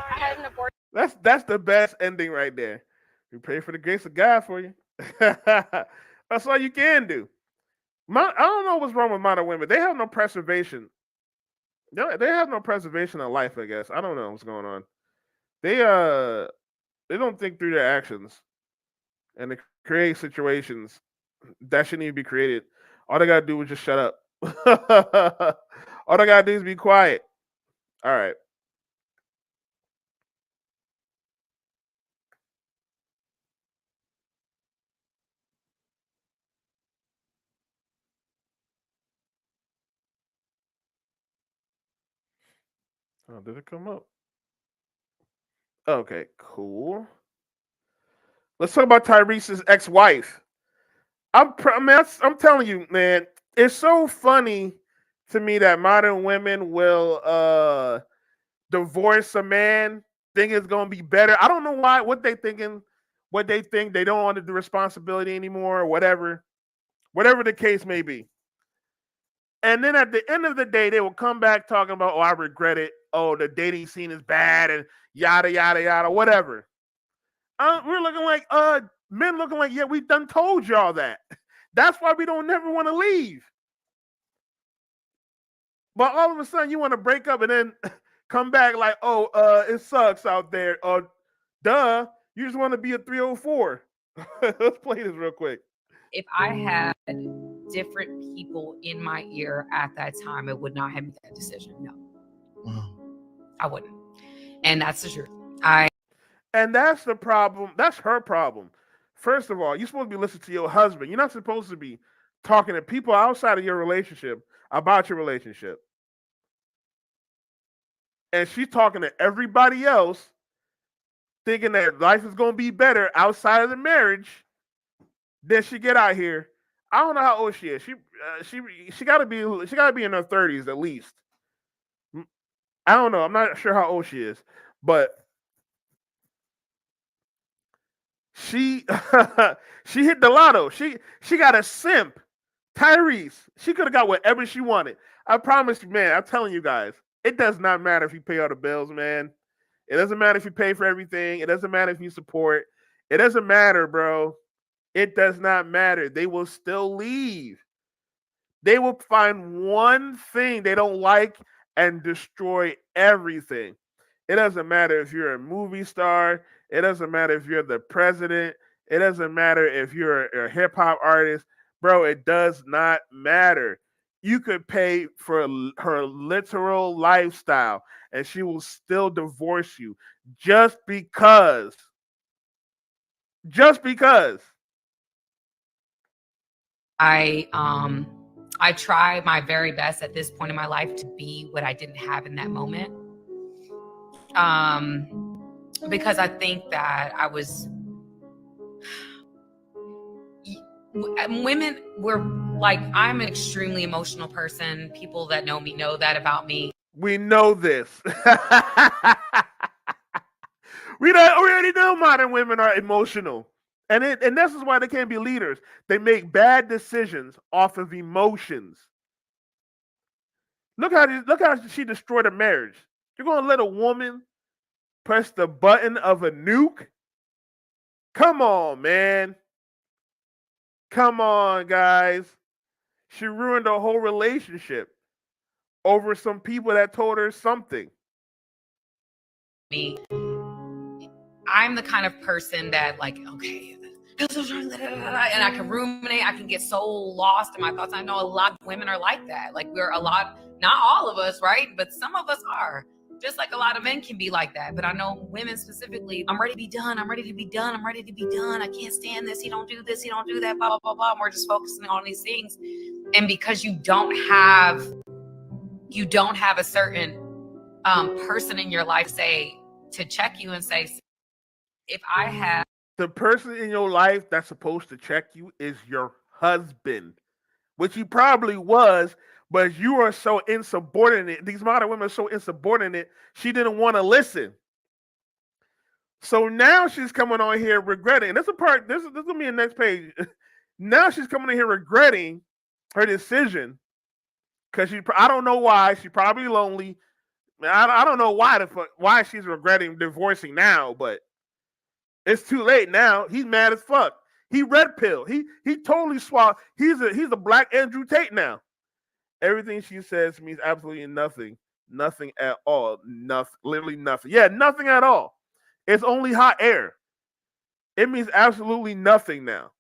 had an abortion. That's the best ending right there. We pray for the grace of God for you. That's all you can do. I don't know what's wrong with modern women. They have no preservation. They have no preservation of life, I guess. I don't know what's going on. They don't think through their actions, and they create situations that shouldn't even be created. All they gotta do is just shut up. All they gotta do is be quiet. All right. Oh, did it come up? Okay, cool. Let's talk about Tyrese's ex-wife. I'm telling you, man, it's so funny to me that modern women will divorce a man, think it's gonna be better. I don't know why, what they thinking, what they think they don't want the responsibility anymore, or whatever the case may be. And then at the end of the day, they will come back talking about, oh, I regret it. Oh, the dating scene is bad, and yada yada yada, whatever. We're looking like men looking like, yeah, we done told y'all that. That's why we don't never want to leave. But all of a sudden you want to break up and then come back like, oh, it sucks out there. Duh. You just want to be a 304. Let's play this real quick. If I had different people in my ear at that time, I would not have made that decision. No. I wouldn't. And that's the truth. And that's the problem. That's her problem. First of all, you're supposed to be listening to your husband. You're not supposed to be talking to people outside of your relationship about your relationship. And she's talking to everybody else, thinking that life is going to be better outside of the marriage. Then she get out here. I don't know how old she is. She got to be in her 30s at least. I don't know. I'm not sure how old she is, but she she hit the lotto. She got a simp, Tyrese. She could have got whatever she wanted. I promise you, man. I'm telling you guys, it does not matter if you pay all the bills, man. It doesn't matter if you pay for everything. It doesn't matter if you support. It doesn't matter, bro. It does not matter. They will still leave. They will find one thing they don't like and destroy everything. It doesn't matter if you're a movie star. It doesn't matter if you're the president. It doesn't matter if you're a hip hop artist. Bro, it does not matter. You could pay for her literal lifestyle and she will still divorce you just because. Just because. I try my very best at this point in my life to be what I didn't have in that moment. Because I think that women were like, I'm an extremely emotional person. People that know me know that about me. We know this. We already know modern women are emotional. And this is why they can't be leaders. They make bad decisions off of emotions. Look how she destroyed a marriage. You're gonna let a woman press the button of a nuke? Come on, man. Come on, guys. She ruined a whole relationship over some people that told her something. I'm the kind of person that, like, okay, and I can ruminate. I can get so lost in my thoughts. I know a lot of women are like that. Like, we're a lot, not all of us, right? But some of us are. Just like a lot of men can be like that. But I know women specifically, I'm ready to be done. I'm ready to be done. I'm ready to be done. I can't stand this. He don't do this. He don't do that, blah, blah, blah, blah. And we're just focusing on these things. And because you don't have a certain person in your life, say, to check you and say, if I had The person in your life that's supposed to check you is your husband, which he probably was, but you are so insubordinate. These modern women are so insubordinate, she didn't want to listen. So now she's coming on here regretting. This is part. This is gonna be the next page. Now she's coming in here regretting her decision because I don't know why. She's probably lonely. I don't know why she's regretting divorcing now, but it's too late now. He's mad as fuck. He red pill. He totally swallowed. He's a black Andrew Tate now. Everything she says means absolutely nothing. Nothing at all. Nothing. Literally nothing. Yeah, nothing at all. It's only hot air. It means absolutely nothing now.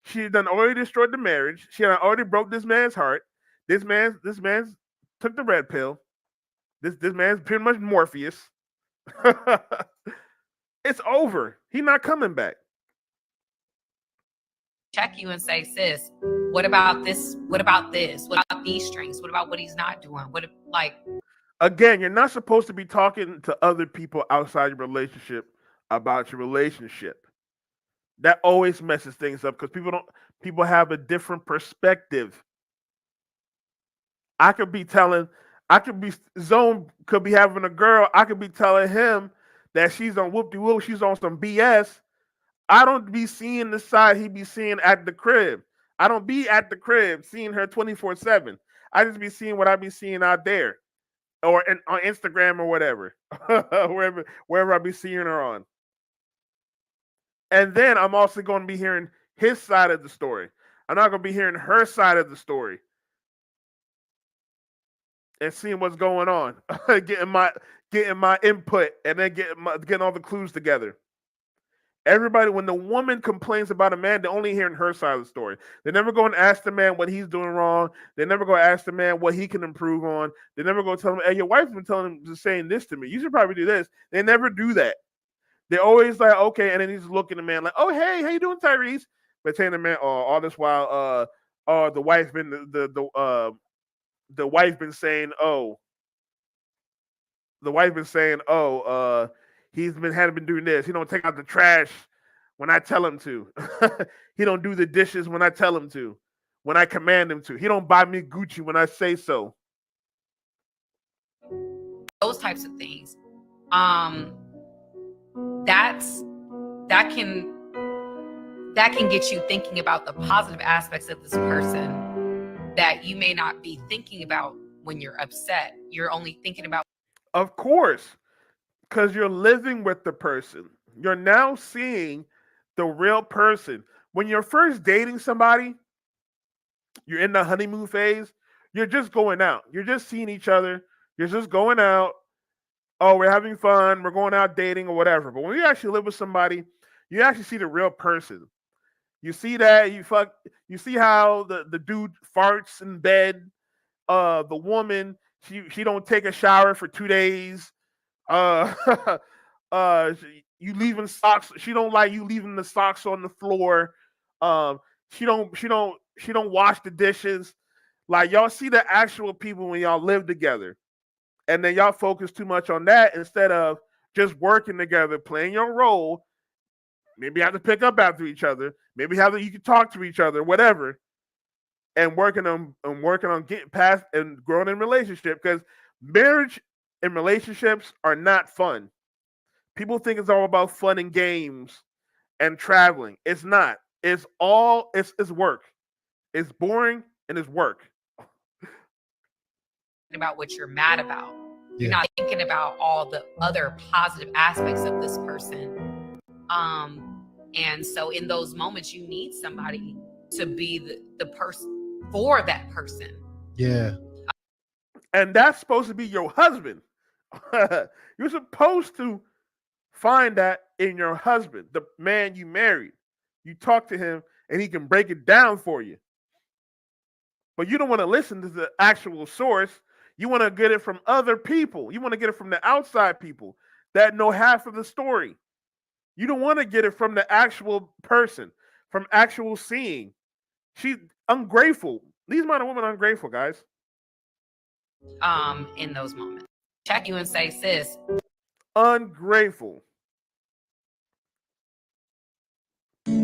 She done already destroyed the marriage. She done already broke this man's heart. This man's took the red pill. This man's pretty much Morpheus. It's over. He's not coming back. Check you and say, sis, what about this? What about this? What about these strings? What about what he's not doing? Again, you're not supposed to be talking to other people outside your relationship about your relationship. That always messes things up because people have a different perspective. Zone could be having a girl. I could be telling him that she's on whoop-de-whoop, she's on some BS. I don't be seeing the side he be seeing at the crib. I don't be at the crib seeing her 24/7. I just be seeing what I be seeing out there, or on Instagram or whatever, wherever I be seeing her on. And then I'm also going to be hearing his side of the story. I'm not going to be hearing her side of the story and seeing what's going on, getting my input, and then getting all the clues together. Everybody, when the woman complains about a man, they're only hearing her side of the story. They never go and ask the man what he's doing wrong. They never go ask the man what he can improve on. They never go tell him, hey, your wife's been saying this to me. You should probably do this. They never do that. They're always like, okay, and then he's looking at the man like, oh, hey, how you doing, Tyrese? But saying the man, all this while, the wife's been the wife been saying, hadn't been doing this. He don't take out the trash when I tell him to. He don't do the dishes when I tell him to. When I command him to. He don't buy me Gucci when I say so. Those types of things. That can get you thinking about the positive aspects of this person that you may not be thinking about when you're upset. You're only thinking about. Of course, because you're living with the person. You're now seeing the real person. When you're first dating somebody, you're in the honeymoon phase, you're just going out. You're just seeing each other. You're just going out. Oh, we're having fun. We're going out dating or whatever. But when you actually live with somebody, you actually see the real person. You see that you see how the dude farts in bed. The woman, she don't take a shower for 2 days. You leaving socks. She don't like you leaving the socks on the floor. She don't wash the dishes. Like, y'all see the actual people when y'all live together. And then y'all focus too much on that instead of just working together, playing your role. Maybe you have to pick up after each other. Maybe you can talk to each other, whatever. And working on getting past and growing in relationship, because marriage and relationships are not fun. People think it's all about fun and games and traveling. It's not. It's work. It's boring and it's work. About what you're mad about. You're not thinking about all the other positive aspects of this person. And so in those moments, you need somebody to be the person for that person. Yeah. And that's supposed to be your husband. You're supposed to find that in your husband, the man you married. You talk to him and he can break it down for you. But you don't want to listen to the actual source. You want to get it from other people. You want to get it from the outside people that know half of the story. You don't want to get it from the actual person, from actual seeing. She's ungrateful. These modern women are ungrateful, guys. In those moments. Check you and say, sis. Ungrateful.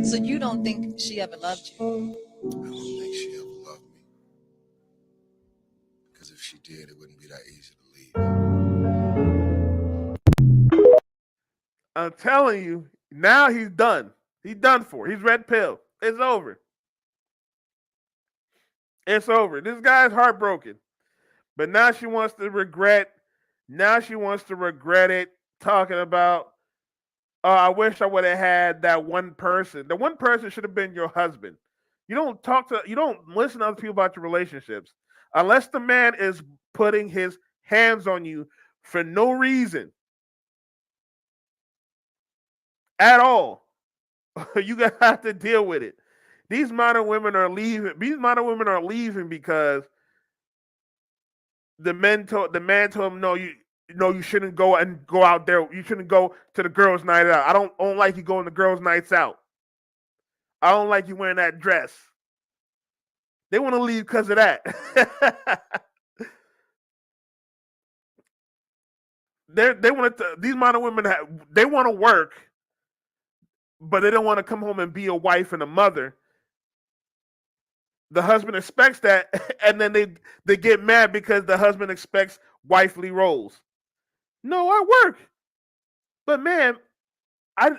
So you don't think she ever loved you? I don't think she ever loved me. Because if she did, it wouldn't be that easy to leave. I'm telling you, now he's done. He's done for. He's red pill. It's over. It's over. This guy's heartbroken. But now she wants to regret. Now she wants to regret it, talking about, oh, I wish I would have had that one person. The one person should have been your husband. You don't listen to other people about your relationships. Unless the man is putting his hands on you for no reason at all, you gonna have to deal with it. These modern women are leaving. These modern women are leaving because the man told them, no, you shouldn't go out there. You shouldn't go to the girls' night out. I don't like you going to girls' nights out. I don't like you wearing that dress. They want to leave because of that. they want to. These modern women they want to work, but they don't want to come home and be a wife and a mother. The husband expects that, and then they get mad because the husband expects wifely roles. No, I work, but man, I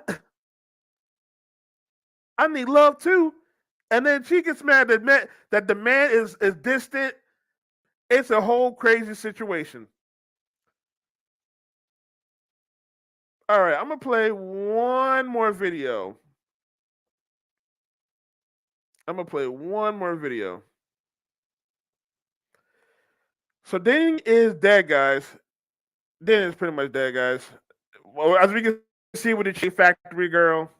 need love too. And then she gets mad that the man is distant. It's a whole crazy situation. All right, I'm gonna play one more video. So dating is dead, guys. Dating is pretty much dead, guys. Well, as we can see with the Cheat Factory girl,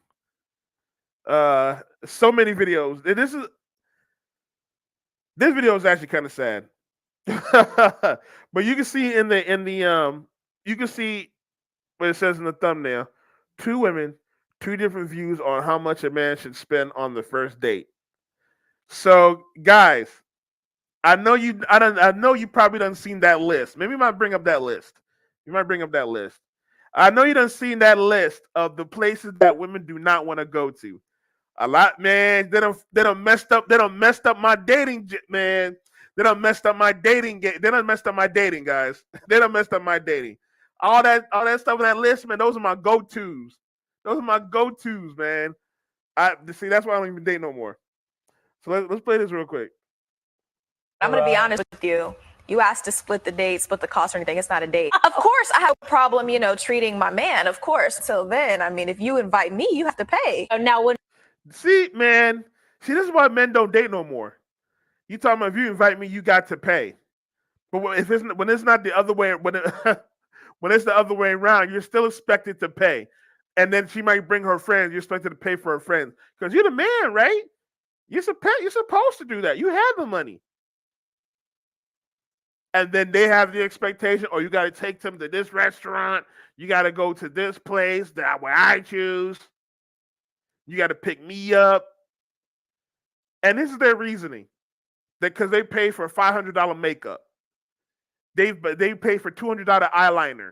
so many videos. This video is actually kind of sad. But you can see you can see what it says in the thumbnail: 2 women, 2 different views on how much a man should spend on the first date. So, guys, I know you probably done seen that list. Maybe you might bring up that list. I know you done seen that list of the places that women do not want to go to. A lot, man. They done messed up my dating, man. They done messed up my dating. They done messed up my dating, guys. They done messed up my dating. All that stuff on that list, man. Those are my go-tos. Man. See. That's why I don't even date no more. So let's play this real quick. I'm going to be honest with you. You asked to split the date, split the cost or anything. It's not a date. Of course, I have a problem, treating my man, of course. So then, I mean, if you invite me, you have to pay. Now, when See, man. See, this is why men don't date no more. You talking about if you invite me, you got to pay. But when it's not the other way, when it's the other way around, you're still expected to pay. And then she might bring her friends. You're expected to pay for her friends because you're the man, right? You're supposed to do that. You have the money. And then they have the expectation, you got to take them to this restaurant. You got to go to this place where I choose. You got to pick me up. And this is their reasoning. Because they pay for $500 makeup. They pay for $200 eyeliner.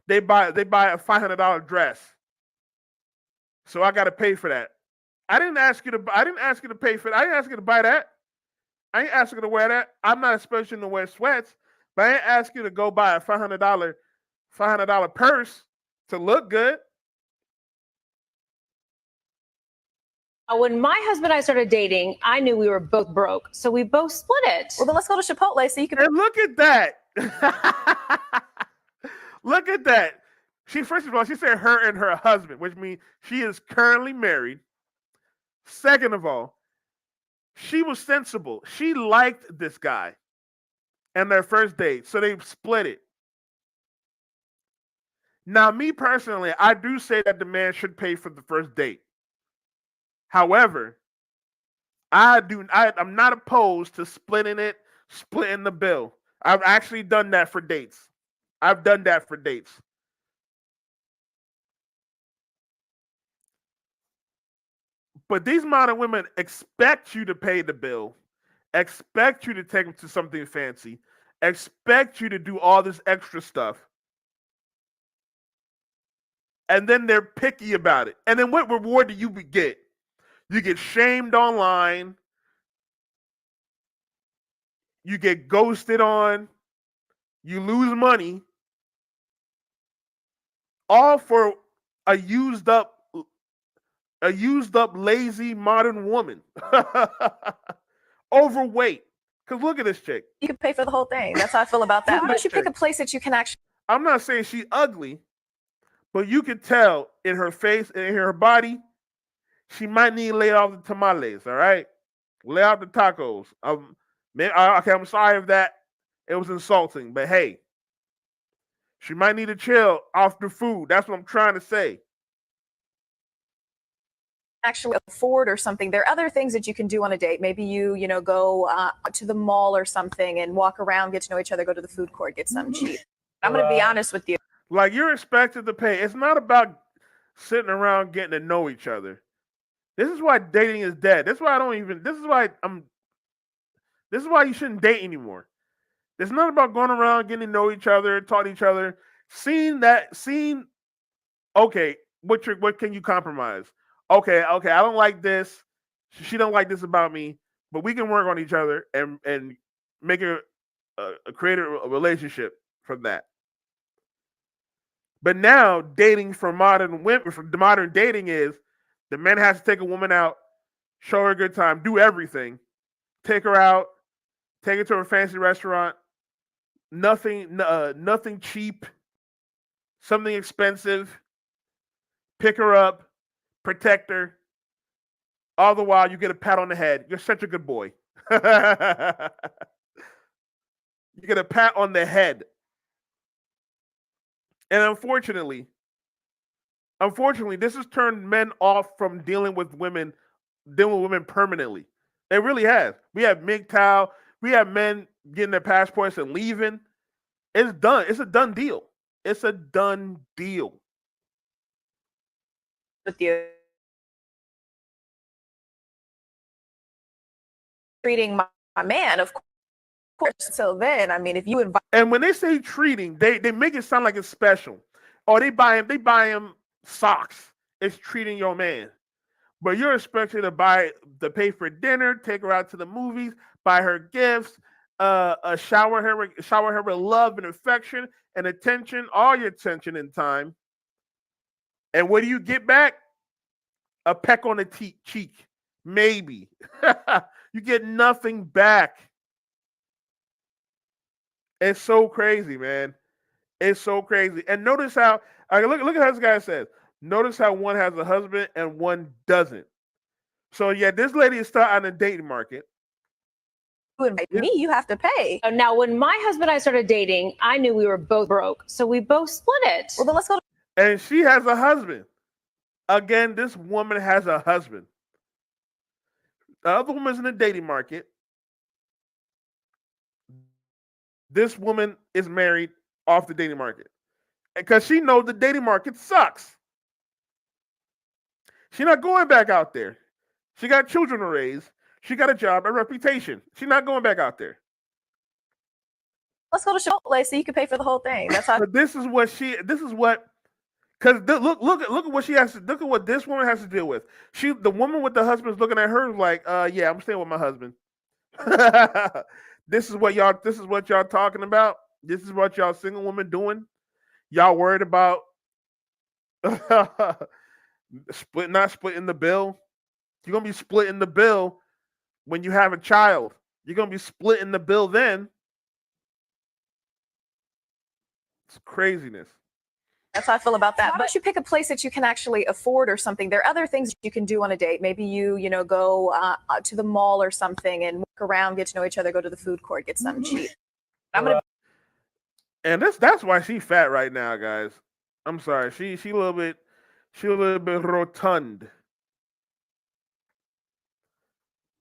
they buy a $500 dress. So I got to pay for that. I didn't ask you to pay for that. I didn't ask you to buy that. I ain't asking you to wear that. I'm not expecting you to wear sweats, but I ain't asking you to go buy a $500 purse to look good. When my husband and I started dating, I knew we were both broke, so we both split it. Well, then let's go to Chipotle so you can. And look at that. Look at that. First of all, she said her and her husband, which means she is currently married. Second of all, she was sensible. She liked this guy and their first date, so they split it. Now, me personally, I do say that the man should pay for the first date. However, I'm not opposed to splitting the bill. I've actually done that for dates. But these modern women expect you to pay the bill, expect you to take them to something fancy, expect you to do all this extra stuff. and then they're picky about it. And then what reward do you get? You get shamed online. You get ghosted on. You lose money. All for a used up, lazy modern woman. Overweight. Because look at this chick. You can pay for the whole thing. That's how I feel about that. Why don't you pick a place that you can actually... I'm not saying she's ugly, but you can tell in her face and in her body, she might need to lay off the tamales, all right? Lay off the tacos. Okay, I'm sorry if that it was insulting, but hey, she might need to chill off the food. That's what I'm trying to say. Actually afford or something. There are other things that you can do on a date. Maybe you go to the mall or something and walk around, get to know each other, go to the food court, get something cheap. I'm going to be honest with you. Like, you're expected to pay. It's not about sitting around getting to know each other. This is why dating is dead. This is why you shouldn't date anymore. It's not about going around getting to know each other, talk to each other, okay, what can you compromise? Okay, I don't like this. She don't like this about me, but we can work on each other and make create a relationship from that. But now dating for modern women, for modern dating is the man has to take a woman out, show her a good time, do everything, take her out, take her to a fancy restaurant, nothing cheap, something expensive, pick her up, protect her. All the while, you get a pat on the head. You're such a good boy. You get a pat on the head. And unfortunately, this has turned men off from dealing with women permanently. It really has. We have MGTOW. We have men getting their passports and leaving. It's done. It's a done deal. It's a done deal. With you. Treating my man, of course. So then, I mean, if you invite... And when they say treating, they make it sound like it's special. Or they buy him socks. It's treating your man. But you're expected to pay for dinner, take her out to the movies, buy her gifts, shower her with love and affection and attention, all your attention and time. And what do you get back? A peck on the cheek, maybe. You get nothing back. It's so crazy, man. It's so crazy. And notice how look at how this guy says. Notice how one has a husband and one doesn't. So yeah, this lady is still on the dating market. You invite me, you have to pay. Now, when my husband and I started dating, I knew we were both broke, so we both split it. Well, then let's go. And she has a husband. Again, this woman has a husband. The other woman's in the dating market. This woman is married off the dating market because she knows the dating market sucks. She's not going back out there. She got children to raise. She got a job, a reputation. She's not going back out there. Let's go to Chipotle so you can pay for the whole thing. That's how. But because look at what she has to, look at what this woman has to deal with. The woman with the husband is looking at her like, yeah, I'm staying with my husband. This is what y'all talking about. This is what y'all single women doing. Y'all worried about not splitting the bill. You're gonna be splitting the bill when you have a child. You're gonna be splitting the bill then. It's craziness. That's how I feel about that. Why don't you pick a place that you can actually afford or something? There are other things you can do on a date. Maybe you go to the mall or something and walk around, get to know each other, go to the food court, get something cheap. And that's why she's fat right now, guys. I'm sorry. She a little bit rotund.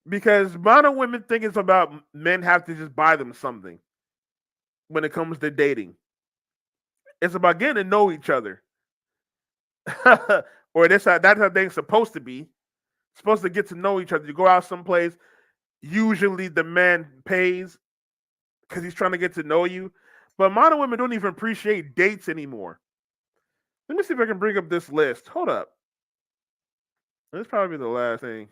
Because modern women think it's about men have to just buy them something when it comes to dating. It's about getting to know each other. Or that's how things supposed to be. Supposed to get to know each other. You go out someplace, usually the man pays because he's trying to get to know you. But modern women don't even appreciate dates anymore. Let me see if I can bring up this list. Hold up. This probably be the last thing.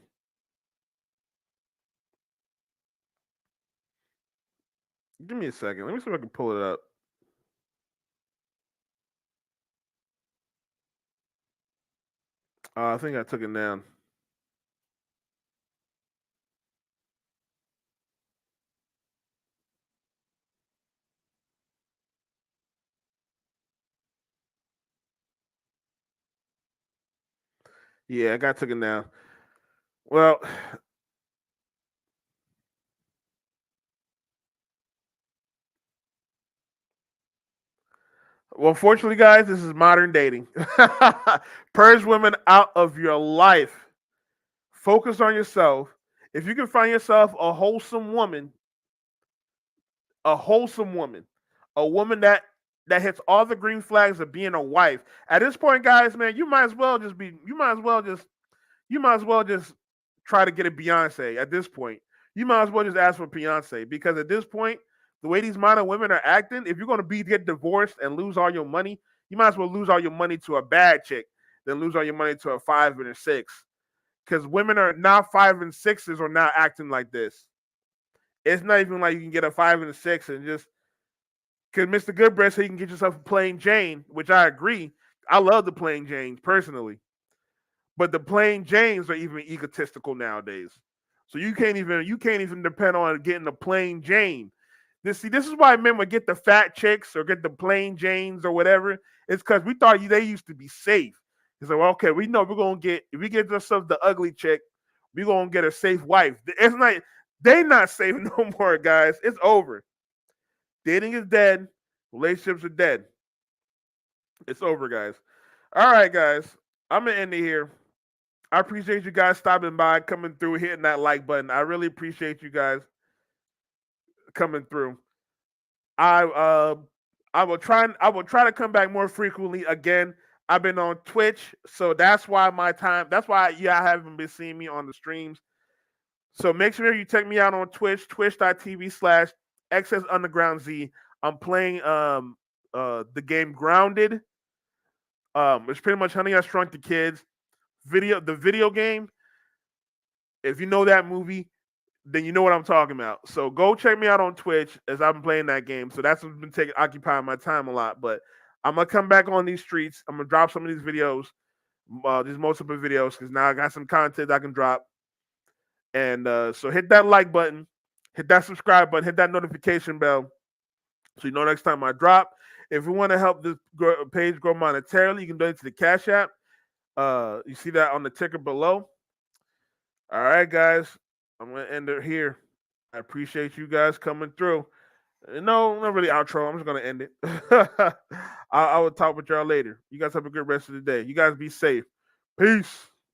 Give me a second. Let me see if I can pull it up. I think I took it down. Yeah, I got took it down. Well, fortunately, guys, this is modern dating. Purge women out of your life. Focus on yourself. If you can find yourself a wholesome woman, a woman that hits all the green flags of being a wife. At this point, guys, man, you might as well just try to get a Beyonce. At this point, you might as well just ask for Beyonce, because at this point, the way these modern women are acting, if you're going to get divorced and lose all your money, you might as well lose all your money to a bad chick than lose all your money to a 5 and a 6. Because women are now 5 and 6s are not acting like this. It's not even like you can get a 5 and a 6 and just because Mr. Goodbread said you can get yourself a plain Jane, which I agree. I love the plain Janes personally, but the plain Janes are even egotistical nowadays. So you can't even depend on getting a plain Jane. This is why men would get the fat chicks or get the plain Janes or whatever. It's because we thought they used to be safe. It's like, well, okay, we know we're gonna get, if we get ourselves the ugly chick, we're gonna get a safe wife. It's not, they not safe no more, guys. It's over. Dating is dead. Relationships are dead. It's over, guys. All right, guys. I'm gonna end it here. I appreciate you guys stopping by, coming through, hitting that like button. I really appreciate you guys coming through. I uh I will try to come back more frequently again. I've been on Twitch, so that's why you haven't been seeing me on the streams. So make sure you check me out on Twitch, twitch.tv/XS Underground Z. I'm playing the game Grounded. It's pretty much Honey I Shrunk the Kids. The video game. If you know that movie, then you know what I'm talking about. So go check me out on Twitch as I've been playing that game. So that's what's been occupying my time a lot. But I'm gonna come back on these streets. I'm gonna drop some of these videos, these multiple videos, because now I got some content I can drop. And so hit that like button, hit that subscribe button, hit that notification bell, so you know next time I drop. If you want to help this page grow monetarily, you can donate to the Cash App. You see that on the ticker below. All right, guys. I'm gonna end it here. I appreciate you guys coming through. No, not really outro. I'm just gonna end it. I will talk with y'all later. You guys have a good rest of the day. You guys be safe. Peace.